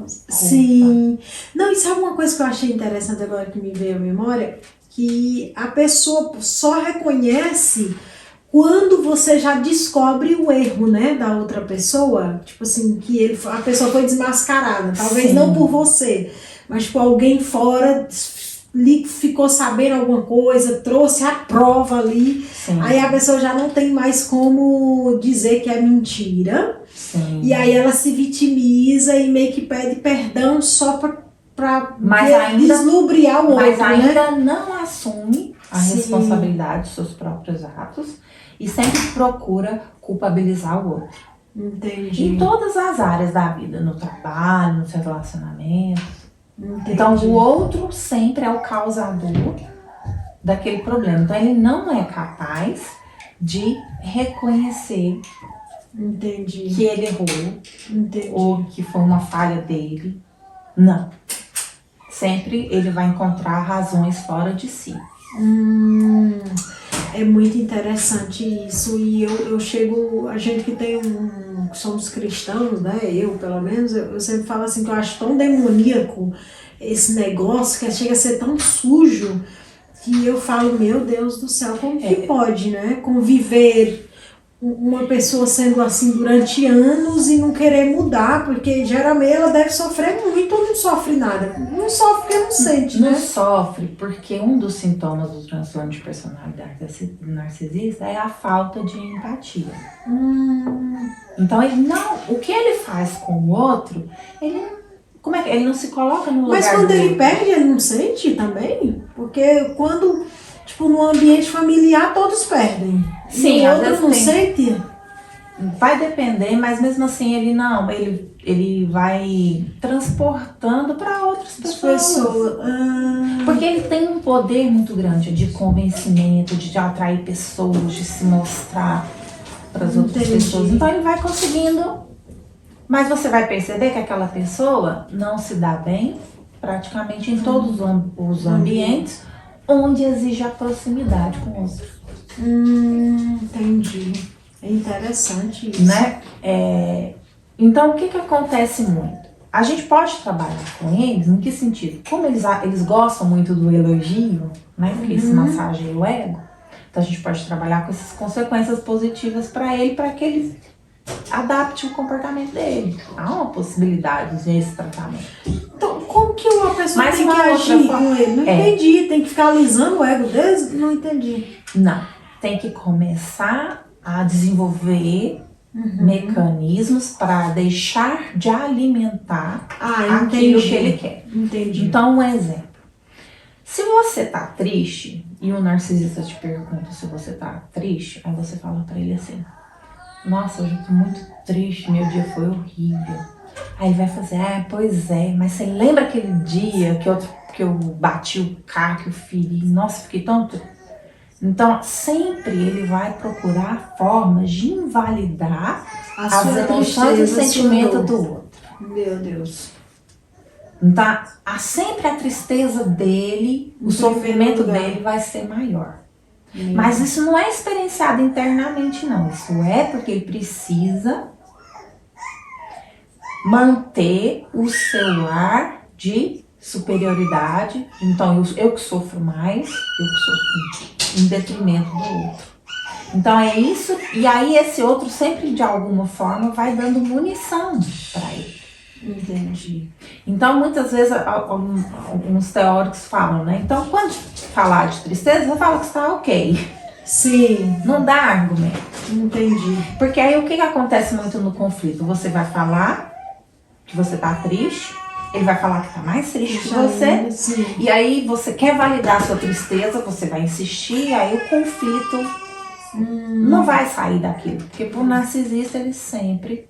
A: Sim. Não, e sabe uma coisa que eu achei interessante agora que me veio à memória? Que a pessoa só reconhece quando você já descobre o erro, né, da outra pessoa. Tipo assim, que a pessoa foi desmascarada. Talvez
B: Sim.
A: não por você, mas tipo, alguém fora ficou sabendo alguma coisa, trouxe a prova ali.
B: Sim.
A: Aí a pessoa já não tem mais como dizer que é mentira.
B: Sim.
A: E aí ela se vitimiza e meio que pede perdão só pra deslubriar o outro,
B: mas ainda
A: né?
B: não assume a responsabilidade dos seus próprios atos e sempre procura culpabilizar o outro.
A: Entendi.
B: Em todas as áreas da vida, no trabalho, nos relacionamentos.
A: Entendi.
B: Então o outro sempre é o causador daquele problema. Então ele não é capaz de reconhecer
A: Entendi.
B: que ele errou.
A: Entendi.
B: Ou que foi uma falha dele. Não. Sempre ele vai encontrar razões fora de si.
A: É muito interessante isso. E eu chego, a gente que somos cristãos, né? Eu, pelo menos, eu sempre falo assim que eu acho tão demoníaco esse negócio, que chega a ser tão sujo, que eu falo, meu Deus do céu, como que pode, né? Conviver uma pessoa sendo assim durante anos e não querer mudar, porque geralmente ela deve sofrer muito ou não sofre nada. Não sofre porque não sente, né?
B: Não sofre porque um dos sintomas do transtorno de personalidade narcisista é a falta de empatia. Então o que ele faz com o outro, ele não se coloca no lugar.
A: Mas quando ele
B: outro.
A: perde, ele não sente também? Porque quando, tipo, no ambiente familiar todos perdem.
B: Sim,
A: e o
B: às
A: outro
B: vezes
A: não
B: tem.
A: sente?
B: Vai depender, mas mesmo assim ele vai transportando para outras pessoas. Porque ele tem um poder muito grande de convencimento, de atrair pessoas, de se mostrar para as outras pessoas. Então ele vai conseguindo. Mas você vai perceber que aquela pessoa não se dá bem praticamente em todos os ambientes onde exige a proximidade com o outro.
A: Entendi. É interessante isso.
B: Né? Então, o que acontece muito? A gente pode trabalhar com eles, em que sentido? Como eles gostam muito do elogio, né? Porque isso massageia o ego. Então, a gente pode trabalhar com essas consequências positivas para que ele adapte o comportamento dele. Há uma possibilidade desse tratamento.
A: Então, como que uma pessoa
B: Mas
A: tem
B: uma
A: que
B: outra
A: agir
B: forma-
A: com ele? Não entendi. Tem que ficar alisando o ego deles? Não entendi.
B: Não. Tem que começar a desenvolver mecanismos para deixar de alimentar aquilo que ele quer.
A: Entendi.
B: Então, um exemplo. Se você tá triste e o narcisista te pergunta se você tá triste, aí você fala para ele assim: nossa, hoje eu tô muito triste, meu dia foi horrível. Aí ele vai fazer: pois é, mas você lembra aquele dia que eu bati o carro, que eu feri? Nossa, fiquei tão triste. Então, sempre ele vai procurar formas de invalidar as emoções e o sentimento do outro.
A: Meu Deus.
B: Então, sempre a tristeza dele, o sofrimento dele vai ser maior. Mas isso não é experienciado internamente, não. Isso é porque ele precisa manter o seu ar de superioridade. Então, eu que sofro mais, eu que sofro em detrimento do outro. Então é isso, e aí esse outro sempre de alguma forma vai dando munição para ele.
A: Entendi.
B: Então muitas vezes alguns teóricos falam, né? Então quando falar de tristeza, você fala que está ok.
A: Sim.
B: Não dá argumento.
A: Entendi.
B: Porque aí o que acontece muito no conflito? Você vai falar que você está triste, ele vai falar que está mais triste que você.
A: Sim.
B: E aí você quer validar a sua tristeza, você vai insistir, aí o conflito não vai sair daquilo. Porque pro narcisista ele sempre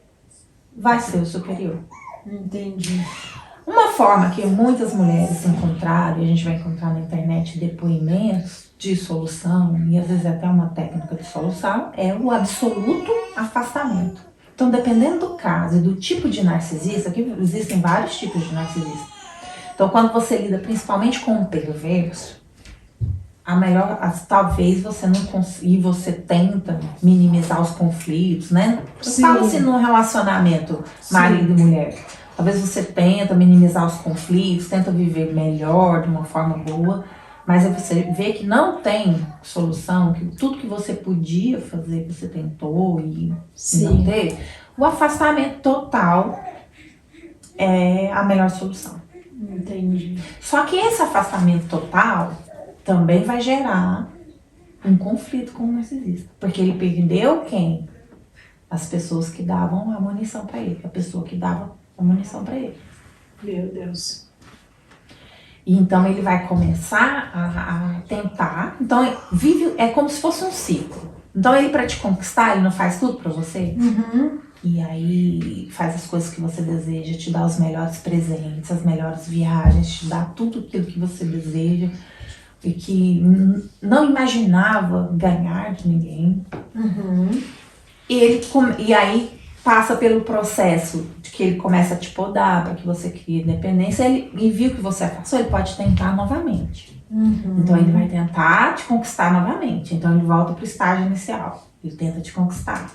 B: vai ser o superior.
A: Entendi.
B: Uma forma que muitas mulheres encontraram, e a gente vai encontrar na internet depoimentos de solução, e às vezes até uma técnica de solução, é o absoluto afastamento. Então, dependendo do caso e do tipo de narcisista, que existem vários tipos de narcisista. Então, quando você lida principalmente com um perverso, talvez você não consiga, e você tenta minimizar os conflitos, né?
A: Sim.
B: Fala-se no relacionamento marido e mulher. Talvez você tenta minimizar os conflitos, tenta viver melhor, de uma forma boa, mas aí você vê que não tem solução, que tudo que você podia fazer, você tentou e não teve. O afastamento total é a melhor solução.
A: Entendi.
B: Só que esse afastamento total também vai gerar um conflito com o narcisista. Porque ele perdeu quem? As pessoas que davam a munição para ele. A pessoa que dava a munição para ele.
A: Meu Deus.
B: E então ele vai começar a tentar. Então é como se fosse um ciclo. Então ele, para te conquistar, ele não faz tudo para você?
A: Uhum.
B: E aí faz as coisas que você deseja, te dá os melhores presentes, as melhores viagens, te dá tudo aquilo que você deseja e que não imaginava ganhar de ninguém.
A: Uhum.
B: E aí passa pelo processo de que ele começa a te podar para que você crie independência, e viu que você afastou, ele pode tentar novamente.
A: Uhum.
B: Então ele vai tentar te conquistar novamente. Então ele volta pro estágio inicial. Ele tenta te conquistar.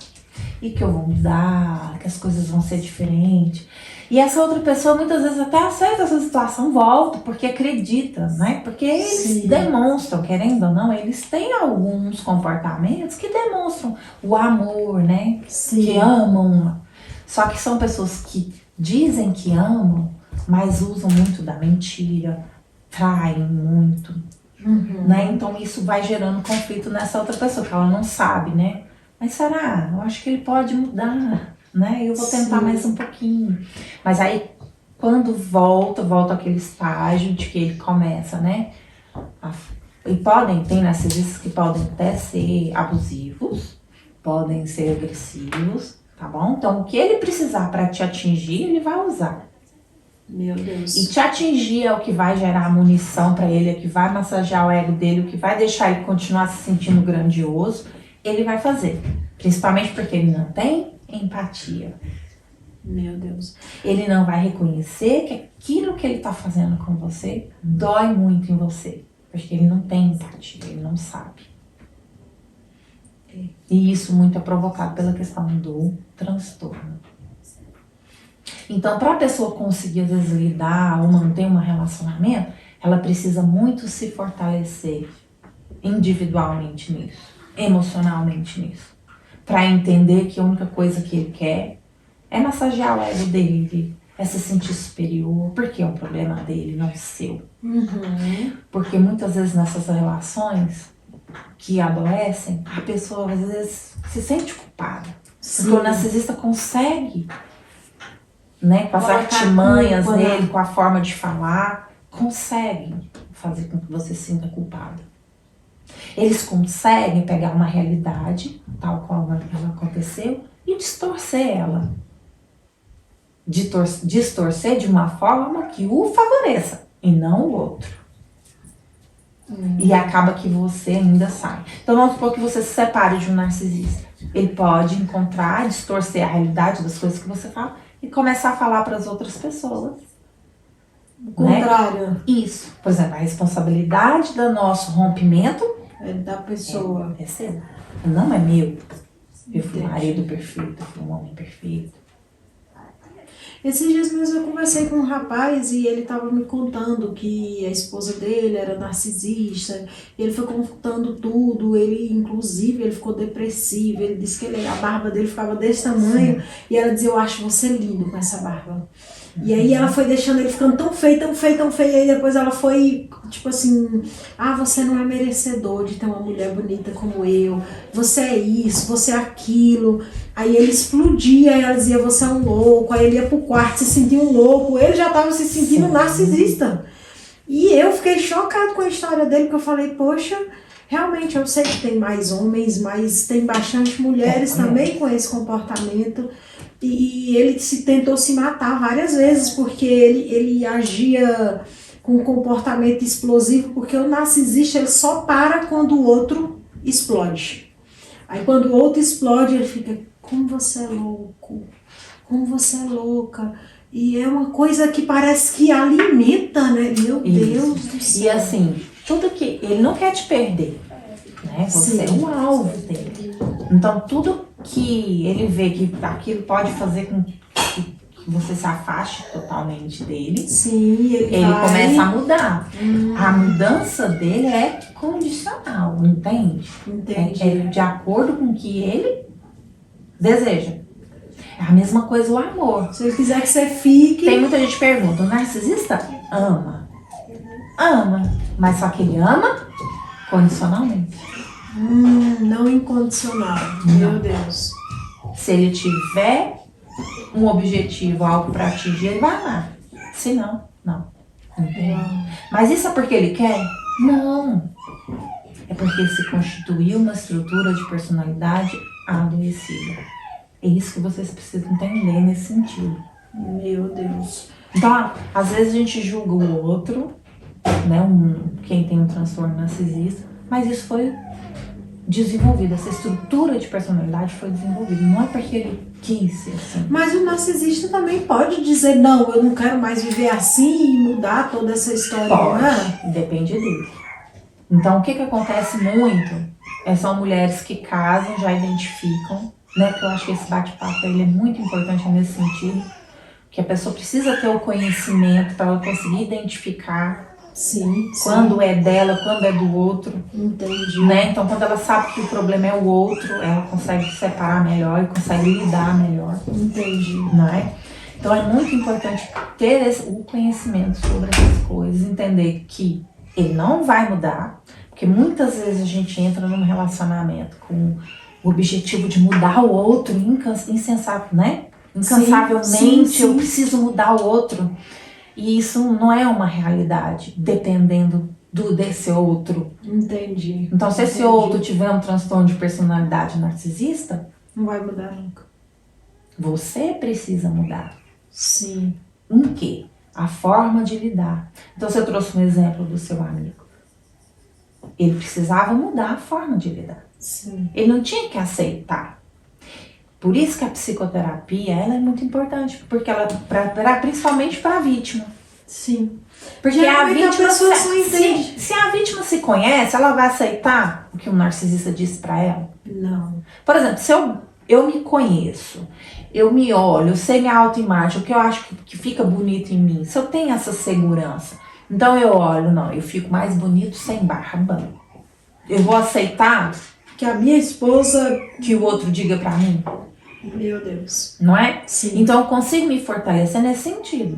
B: E que eu vou mudar, que as coisas vão ser diferentes. E essa outra pessoa muitas vezes até aceita essa situação, volta, porque acredita, né? Porque eles demonstram, querendo ou não, eles têm alguns comportamentos que demonstram o amor, né? Que amam. Só que são pessoas que dizem que amam, mas usam muito da mentira, traem muito, né? Então isso vai gerando conflito nessa outra pessoa, que ela não sabe, né? Mas será? Eu acho que ele pode mudar, né? Eu vou tentar mais um pouquinho. Mas aí, quando volta aquele estágio de que ele começa, né? E tem narcisistas que podem até ser abusivos, podem ser agressivos, tá bom? Então, o que ele precisar para te atingir, ele vai usar.
A: Meu Deus.
B: E te atingir é o que vai gerar munição para ele, é o que vai massagear o ego dele, o que vai deixar ele continuar se sentindo grandioso. Ele vai fazer, principalmente porque ele não tem empatia.
A: Meu Deus.
B: Ele não vai reconhecer que aquilo que ele está fazendo com você dói muito em você, porque ele não tem empatia, ele não sabe. E isso muito é provocado pela questão do transtorno. Então, para a pessoa conseguir, às vezes, lidar ou manter um relacionamento, ela precisa muito se fortalecer individualmente nisso. Emocionalmente nisso, para entender que a única coisa que ele quer é massagear o ego dele, é se sentir superior, porque é um problema dele, não seu. Porque muitas vezes nessas relações que adoecem, a pessoa às vezes se sente culpada. Porque o narcisista consegue, né, com as artimanhas dele, com a forma de falar, consegue fazer com que você se sinta culpada. Eles conseguem pegar uma realidade, tal qual ela aconteceu, e distorcer ela. Distorcer de uma forma que o favoreça, e não o outro. E acaba que você ainda sai. Então vamos supor que você se separe de um narcisista. Ele pode encontrar, distorcer a realidade das coisas que você fala e começar a falar para as outras pessoas.
A: O contrário.
B: Né? Isso. Por exemplo, a responsabilidade do nosso rompimento
A: é da pessoa.
B: É seu. Não é meu. Eu fui um marido perfeito, eu fui um homem perfeito.
A: Esses dias mesmo eu conversei com um rapaz e ele estava me contando que a esposa dele era narcisista. Ele foi contando tudo, inclusive ele ficou depressivo, ele disse que a barba dele ficava desse tamanho. E ela dizia, eu acho você lindo com essa barba. E aí ela foi deixando ele ficando tão feio, e aí depois ela foi, tipo assim, você não é merecedor de ter uma mulher bonita como eu, você é isso, você é aquilo. Aí ele explodia, ela dizia, você é um louco, aí ele ia pro quarto, se sentia um louco, ele já tava se sentindo narcisista. E eu fiquei chocado com a história dele, porque eu falei, poxa, realmente eu sei que tem mais homens, mas tem bastante mulheres também com esse comportamento. E ele tentou se matar várias vezes, porque ele agia com um comportamento explosivo, porque o narcisista ele só para quando o outro explode. Aí quando o outro explode, ele fica, como você é louco, como você é louca. E é uma coisa que parece que alimenta, né? Meu Deus do céu.
B: E assim, tudo que ele não quer te perder, né? Você é um alvo dele. Então tudo que ele vê que aquilo pode fazer com que que você se afaste totalmente dele.
A: Sim,
B: Ele
A: vai...
B: começa a mudar. A mudança dele é condicional, entende?
A: Entendi.
B: É de acordo com o que ele deseja. É a mesma coisa o amor.
A: Se ele quiser que você fique...
B: Tem muita gente que pergunta, o narcisista ama? Ama, mas só que ele ama condicionalmente.
A: Não incondicional. Meu Deus.
B: Se ele tiver um objetivo, algo para atingir, ele vai amar. Se não, não. Entende? Mas isso é porque ele quer? Não. É porque se constituiu uma estrutura de personalidade adoecida. É isso que vocês precisam entender nesse sentido.
A: Meu Deus.
B: Então, às vezes a gente julga o outro, né, quem tem um transtorno narcisista, mas isso foi desenvolvido, essa estrutura de personalidade foi desenvolvida. Não é porque ele quis ser assim.
A: Mas o narcisista também pode dizer, não, eu não quero mais viver assim e mudar toda essa história,
B: Pode,
A: né?
B: depende dele. Então, o que acontece muito são mulheres que casam, já identificam, né? Porque eu acho que esse bate-papo ele é muito importante nesse sentido, que a pessoa precisa ter o conhecimento para ela conseguir identificar
A: Sim.
B: quando é dela, quando é do outro.
A: Entendi.
B: Né? Então, quando ela sabe que o problema é o outro, ela consegue separar melhor e consegue lidar melhor.
A: Entendi.
B: Não é? Então, é muito importante ter o conhecimento sobre essas coisas, entender que ele não vai mudar, porque muitas vezes a gente entra num relacionamento com o objetivo de mudar o outro né? Incansavelmente,
A: sim.
B: eu preciso mudar o outro. E isso não é uma realidade, dependendo desse outro.
A: Entendi.
B: Então, se esse outro tiver um transtorno de personalidade narcisista,
A: não vai mudar nunca.
B: Você precisa mudar.
A: Sim.
B: Em quê? A forma de lidar. Então, você trouxe um exemplo do seu amigo. Ele precisava mudar a forma de lidar.
A: Sim.
B: Ele não tinha que aceitar. Por isso que a psicoterapia ela é muito importante, porque ela principalmente para a vítima.
A: Sim.
B: Porque a vítima
A: se
B: a vítima se conhece, ela vai aceitar o que o narcisista disse para ela?
A: Não.
B: Por exemplo, se eu me conheço, eu me olho, eu sei minha autoimagem, o que eu acho que fica bonito em mim, se eu tenho essa segurança, então eu olho, não, eu fico mais bonito sem barba. Eu vou aceitar
A: que a minha esposa
B: que o outro diga para mim?
A: Meu Deus.
B: Não é?
A: Sim.
B: Então eu consigo me fortalecer nesse sentido.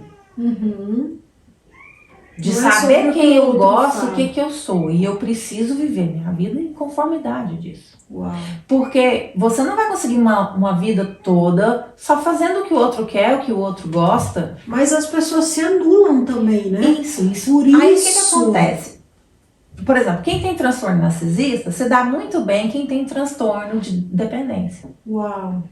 B: De
A: não
B: saber quem eu gosto,
A: fala.
B: o que eu sou. E eu preciso viver minha vida em conformidade disso.
A: Uau.
B: Porque você não vai conseguir uma vida toda só fazendo o que o outro quer, o que o outro gosta.
A: Mas as pessoas se anulam também, né?
B: Isso.
A: Por
B: Aí
A: isso.
B: o que acontece? Por exemplo, quem tem transtorno narcisista, se dá muito bem quem tem transtorno de dependência.
A: Uau.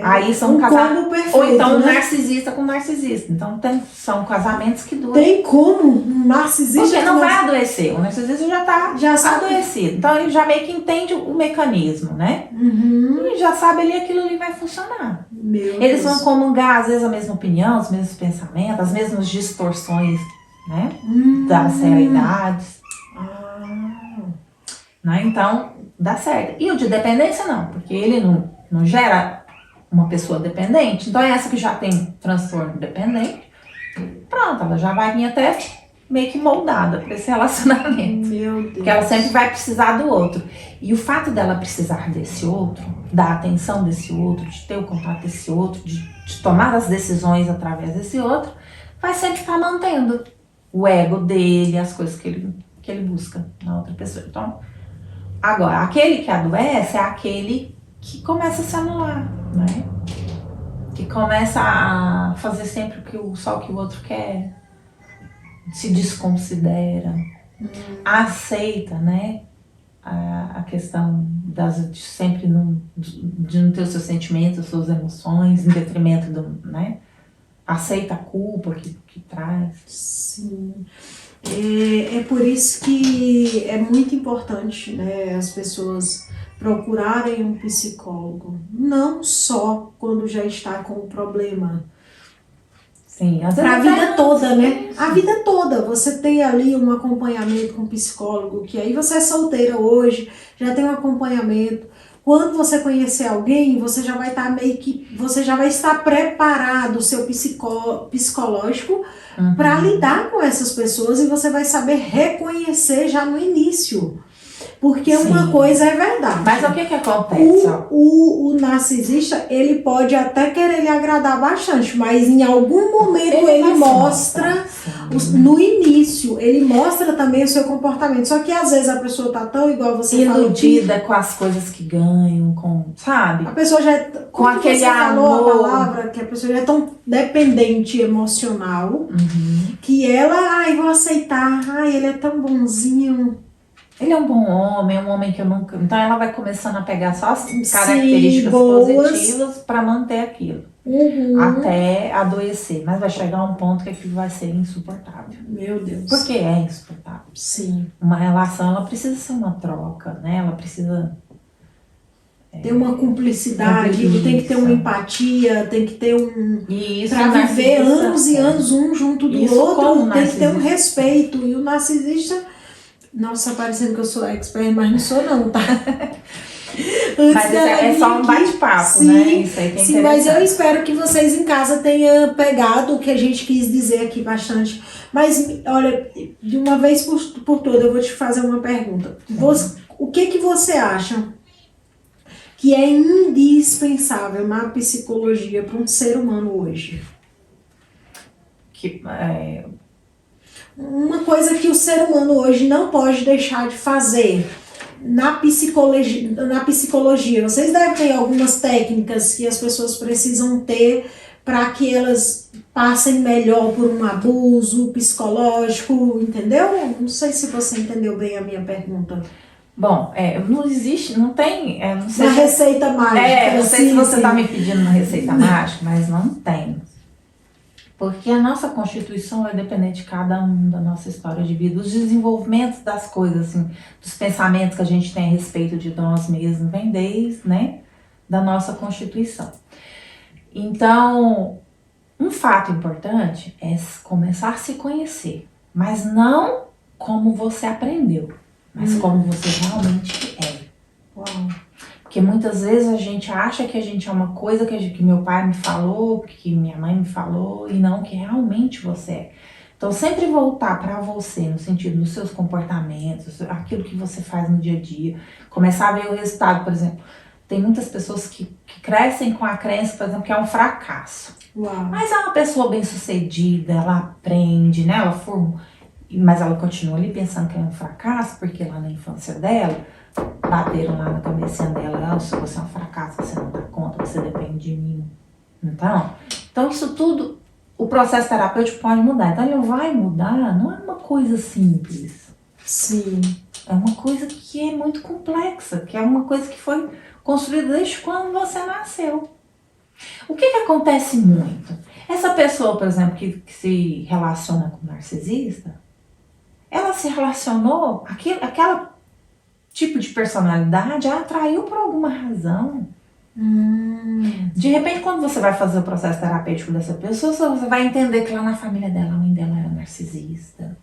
B: Aí são
A: casamentos perfeito,
B: ou então
A: né?
B: narcisista com narcisista. Então são casamentos que duram.
A: Tem como um narcisista...
B: Porque não vai adoecer. O narcisista já sabe adoecido. Então ele já meio que entende o mecanismo, né? E já sabe ali que aquilo ali vai funcionar. Eles vão comungar, às vezes, a mesma opinião, os mesmos pensamentos, as mesmas distorções, né? Das realidades. Né? Então, dá certo. E o de dependência não, porque ele não gera uma pessoa dependente. Então essa que já tem transtorno dependente, pronto, ela já vai vir até meio que moldada para esse relacionamento.
A: Meu Deus.
B: Porque ela sempre vai precisar do outro. E o fato dela precisar desse outro, da atenção desse outro, de ter o contato desse outro, de tomar as decisões através desse outro, vai sempre estar mantendo o ego dele, as coisas que ele busca na outra pessoa. Então, agora, aquele que adoece é aquele que começa a se anular, né? Que começa a fazer sempre só o que o outro quer, se desconsidera, aceita, né? A questão de sempre de não ter os seus sentimentos, as suas emoções, em detrimento né? Aceita a culpa que traz.
A: Sim. É por isso que é muito importante, né, as pessoas procurarem um psicólogo, não só quando já está com o problema.
B: Sim, às vezes
A: para a vida toda, né?
B: Isso.
A: A vida toda. Você tem ali um acompanhamento com um psicólogo, que aí você é solteira hoje, já tem um acompanhamento. quando você conhecer alguém, você já vai estar você já vai estar preparado, o seu psicológico, para lidar com essas pessoas, e você vai saber reconhecer já no início. Porque
B: Sim.
A: uma coisa é verdade.
B: Mas o que acontece?
A: O narcisista, ele pode até querer lhe agradar bastante, mas em algum momento ele mostra, no início, ele mostra também o seu comportamento. Só que às vezes a pessoa tá tão igual você falou,
B: iludida com as coisas que ganham, sabe?
A: A pessoa já é,
B: com aquele amor.
A: Falou a palavra, que a pessoa já é tão dependente emocional, que ela, vou aceitar, ele é tão bonzinho.
B: Ele é um bom homem, um homem que eu nunca... Então ela vai começando a pegar só as características positivas para manter aquilo. Até adoecer. Mas vai chegar um ponto que aquilo vai ser insuportável.
A: Meu Deus.
B: Porque é insuportável.
A: Sim.
B: Uma relação, ela precisa ser uma troca, né? Ela precisa...
A: Ter uma cumplicidade, tem que ter uma empatia, tem que ter pra viver anos e anos um junto do outro, tem que ter um respeito. E o narcisista... Nossa, parecendo que eu sou expert, mas não sou não, tá?
B: Mas é só um bate-papo, né? Isso aí que é
A: sim, mas eu espero que vocês em casa tenham pegado o que a gente quis dizer aqui bastante. Mas, olha, de uma vez por toda, eu vou te fazer uma pergunta. O que você acha que é indispensável na psicologia para um ser humano hoje? Uma coisa que o ser humano hoje não pode deixar de fazer na psicologia. Vocês devem ter algumas técnicas que as pessoas precisam ter para que elas passem melhor por um abuso psicológico, entendeu? Não sei se você entendeu bem a minha pergunta.
B: Bom, não existe, não tem... não sei
A: uma receita mágica.
B: Não sei se você está me pedindo uma receita mágica, mas não tem. Porque a nossa Constituição é dependente de cada um da nossa história de vida. Os desenvolvimentos das coisas, assim, dos pensamentos que a gente tem a respeito de nós mesmos, vem desde, né, da nossa Constituição. Então, um fato importante é começar a se conhecer. Mas não como você aprendeu, mas como você realmente é.
A: Uau.
B: Porque muitas vezes a gente acha que a gente é uma coisa que meu pai me falou, que minha mãe me falou, e não que realmente você é. Então sempre voltar para você, no sentido dos seus comportamentos, aquilo que você faz no dia a dia, começar a ver o resultado. Por exemplo, tem muitas pessoas que crescem com a crença, por exemplo, que é um fracasso.
A: Uau.
B: Mas é uma pessoa bem sucedida, ela aprende, né? Mas ela continua ali pensando que é um fracasso, porque lá na infância dela, bateram lá na cabecinha dela, se você é um fracasso, você não dá conta, você depende de mim. Então isso tudo, o processo terapêutico pode mudar. Então ele vai mudar, não é uma coisa simples.
A: Sim.
B: É uma coisa que é muito complexa, que é uma coisa que foi construída desde quando você nasceu. O que acontece muito? Essa pessoa, por exemplo, que se relaciona com o narcisista, ela se relacionou, aquela tipo de personalidade a atraiu por alguma razão. De repente, quando você vai fazer o processo terapêutico dessa pessoa, você vai entender que lá na família dela, a mãe dela era narcisista,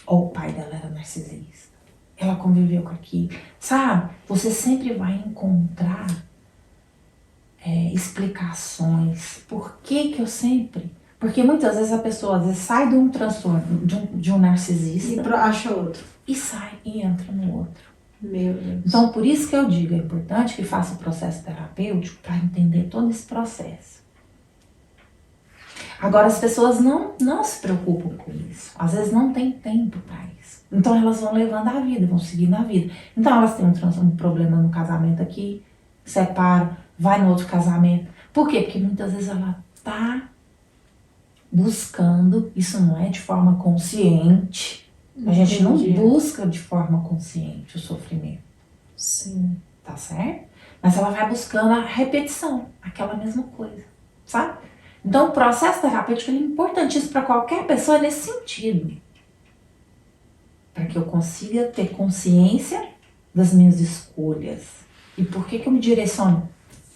B: ou o pai dela era narcisista. Ela conviveu com aquilo, sabe? Você sempre vai encontrar explicações. Por que eu sempre... Porque muitas vezes a pessoa às vezes sai de um transtorno, de um narcisista,
A: e acha outro.
B: E sai e entra no outro.
A: Meu Deus.
B: Então, por isso que eu digo, é importante que faça o processo terapêutico para entender todo esse processo. Agora, as pessoas não se preocupam com isso. Às vezes não tem tempo para isso. Então, elas vão levando a vida, vão seguindo a vida. Então, elas têm um problema no casamento aqui, separam, vai no outro casamento. Por quê? Porque muitas vezes ela está buscando, isso não é de forma consciente. A gente não busca de forma consciente o sofrimento.
A: Sim.
B: Tá certo? Mas ela vai buscando a repetição, aquela mesma coisa, sabe? Então o processo terapêutico é importantíssimo para qualquer pessoa nesse sentido. Para que eu consiga ter consciência das minhas escolhas. E por que eu me direciono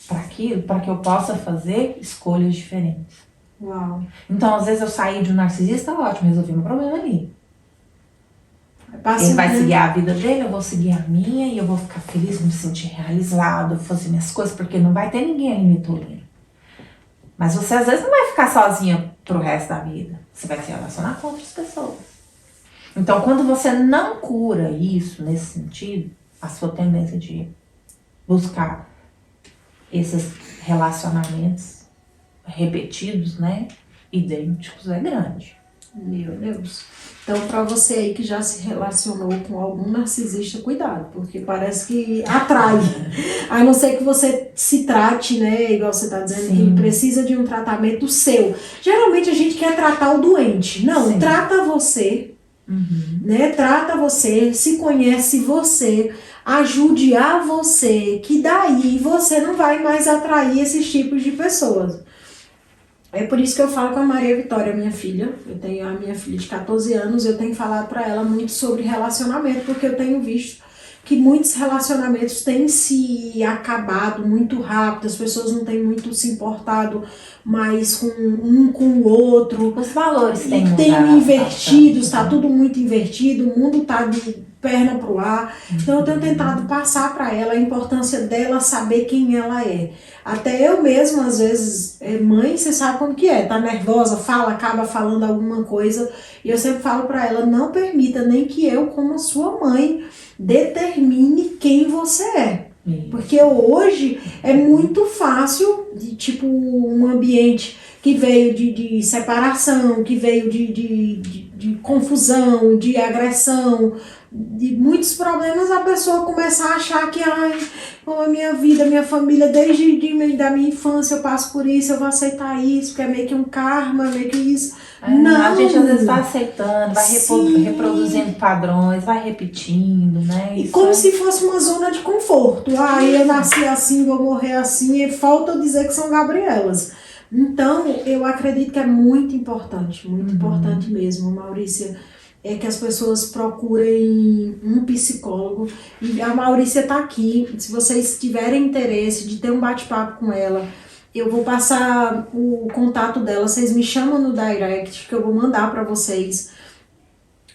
B: para aquilo? Para que eu possa fazer escolhas diferentes.
A: Uau.
B: Então às vezes eu saí de um narcisista, ótimo, resolvi meu problema ali. Ele vai seguir a vida dele, eu vou seguir a minha e eu vou ficar feliz, me sentir realizado, vou fazer minhas coisas, porque não vai ter ninguém ali me tolhindo. Mas você às vezes não vai ficar sozinha pro resto da vida. Você vai se relacionar com outras pessoas. Então, quando você não cura isso nesse sentido, a sua tendência de buscar esses relacionamentos repetidos, né, idênticos, é grande.
A: Meu Deus. Então, para você aí que já se relacionou com algum narcisista, cuidado, porque parece que atrai. A não ser que você se trate, né? Igual você está dizendo, que precisa de um tratamento seu. Geralmente a gente quer tratar o doente. Não, sim, trata você, né? Trata você, se conhece você, ajude a você, que daí você não vai mais atrair esses tipos de pessoas. É por isso que eu falo com a Maria Vitória, minha filha. Eu tenho a minha filha de 14 anos, eu tenho falado para ela muito sobre relacionamento, porque eu tenho visto que muitos relacionamentos têm se acabado muito rápido, as pessoas não têm muito se importado mais com o outro.
B: Os valores têm
A: invertido, está tudo muito invertido, o mundo está de perna pro ar. Então eu tenho tentado passar para ela a importância dela saber quem ela é. Até eu mesma, às vezes, mãe, você sabe como que é, tá nervosa, acaba falando alguma coisa, e eu sempre falo para ela, não permita nem que eu, como sua mãe, determine quem você é. Porque hoje é muito fácil, de tipo, um ambiente que veio de separação, que veio de confusão, de agressão, de muitos problemas, a pessoa começa a achar que a minha vida, minha família, desde da minha infância eu passo por isso, eu vou aceitar isso, porque é meio que um karma, meio que isso. Não.
B: A gente às vezes vai aceitando, vai reproduzindo padrões, vai repetindo, né?
A: E como se fosse uma zona de conforto. Eu nasci assim, vou morrer assim, e falta eu dizer que são Gabrielas. Então, eu acredito que é muito importante mesmo, Maurícia, é que as pessoas procurem um psicólogo. E a Maurícia está aqui, se vocês tiverem interesse de ter um bate-papo com ela, eu vou passar o contato dela, vocês me chamam no direct, que eu vou mandar para vocês.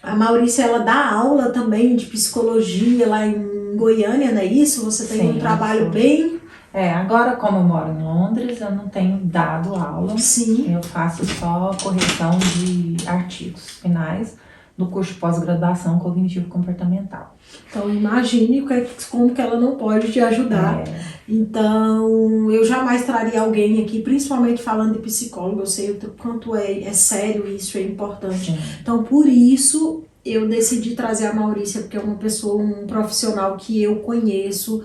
A: A Maurícia, ela dá aula também de psicologia lá em Goiânia, não é isso? Você tem um trabalho bem...
B: Agora como eu moro em Londres, eu não tenho dado aula.
A: Sim.
B: Eu faço só correção de artigos finais do curso de pós-graduação cognitivo-comportamental.
A: Então, imagine como que ela não pode te ajudar. Então, eu jamais traria alguém aqui, principalmente falando de psicólogo, eu sei o quanto é sério isso, é importante. Sim. Então, por isso, eu decidi trazer a Maurícia, porque é uma pessoa, um profissional que eu conheço,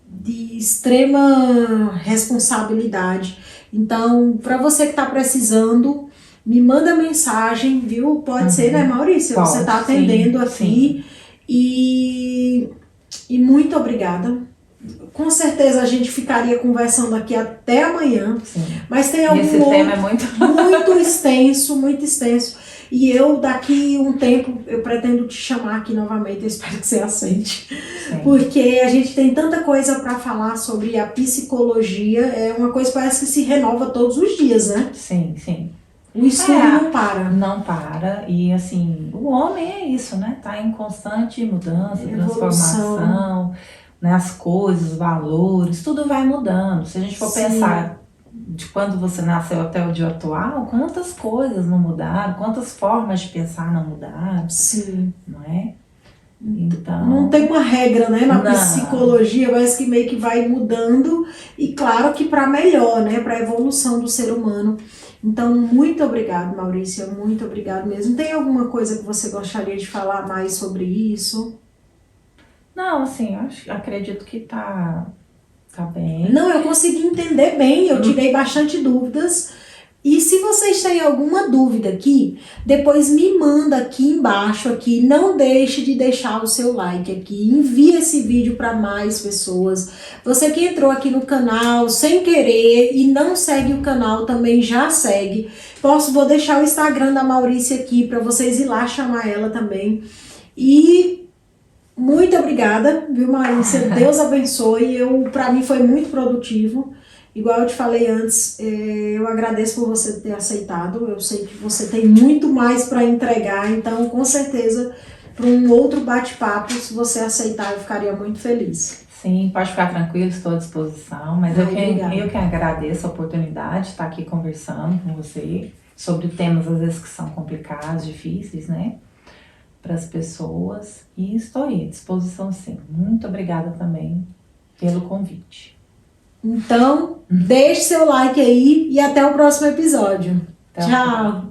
A: de extrema responsabilidade. Então, para você que está precisando, me manda mensagem, viu? Pode ser, né, Maurícia? Você está atendendo aqui. E muito obrigada. Com certeza a gente ficaria conversando aqui até amanhã. Sim. Mas tem algum
B: Esse tema é muito
A: extenso, muito extenso. E eu, daqui um tempo, eu pretendo te chamar aqui novamente, eu espero que você aceite. Sim. Porque a gente tem tanta coisa para falar sobre a psicologia, é uma coisa que parece que se renova todos os dias, né?
B: Sim, sim.
A: O estudo não para.
B: Não para. E assim, o homem é isso, né? Tá em constante mudança, transformação, né? As coisas, os valores, tudo vai mudando. Se a gente for pensar de quando você nasceu até o dia atual, quantas coisas não mudaram, quantas formas de pensar não mudaram.
A: Sim.
B: Não é? Então,
A: não tem uma regra, né? Na psicologia, parece que meio que vai mudando. E claro que para melhor, né? Para a evolução do ser humano. Então, muito obrigado, Maurícia, muito obrigado mesmo. Tem alguma coisa que você gostaria de falar mais sobre isso?
B: Não, assim, acredito que tá bem.
A: Não, eu consegui entender bem, eu tirei bastante dúvidas. E se vocês têm alguma dúvida aqui, depois me manda aqui embaixo, aqui. Não deixe de deixar o seu like aqui, envie esse vídeo para mais pessoas. Você que entrou aqui no canal sem querer e não segue o canal, também já segue. Vou deixar o Instagram da Maurícia aqui para vocês ir lá chamar ela também. E muito obrigada, viu, Maurícia? Deus abençoe. Para mim foi muito produtivo. Igual eu te falei antes, eu agradeço por você ter aceitado. Eu sei que você tem muito mais para entregar, então com certeza para um outro bate-papo. Se você aceitar, eu ficaria muito feliz.
B: Sim, pode ficar tranquilo, estou à disposição, mas eu que agradeço a oportunidade de estar aqui conversando com você sobre temas, às vezes, que são complicados, difíceis, né, para as pessoas, e estou aí à disposição, sim. Muito obrigada também pelo convite.
A: Então, deixe seu like aí e até o próximo episódio.
B: Até
A: Tchau!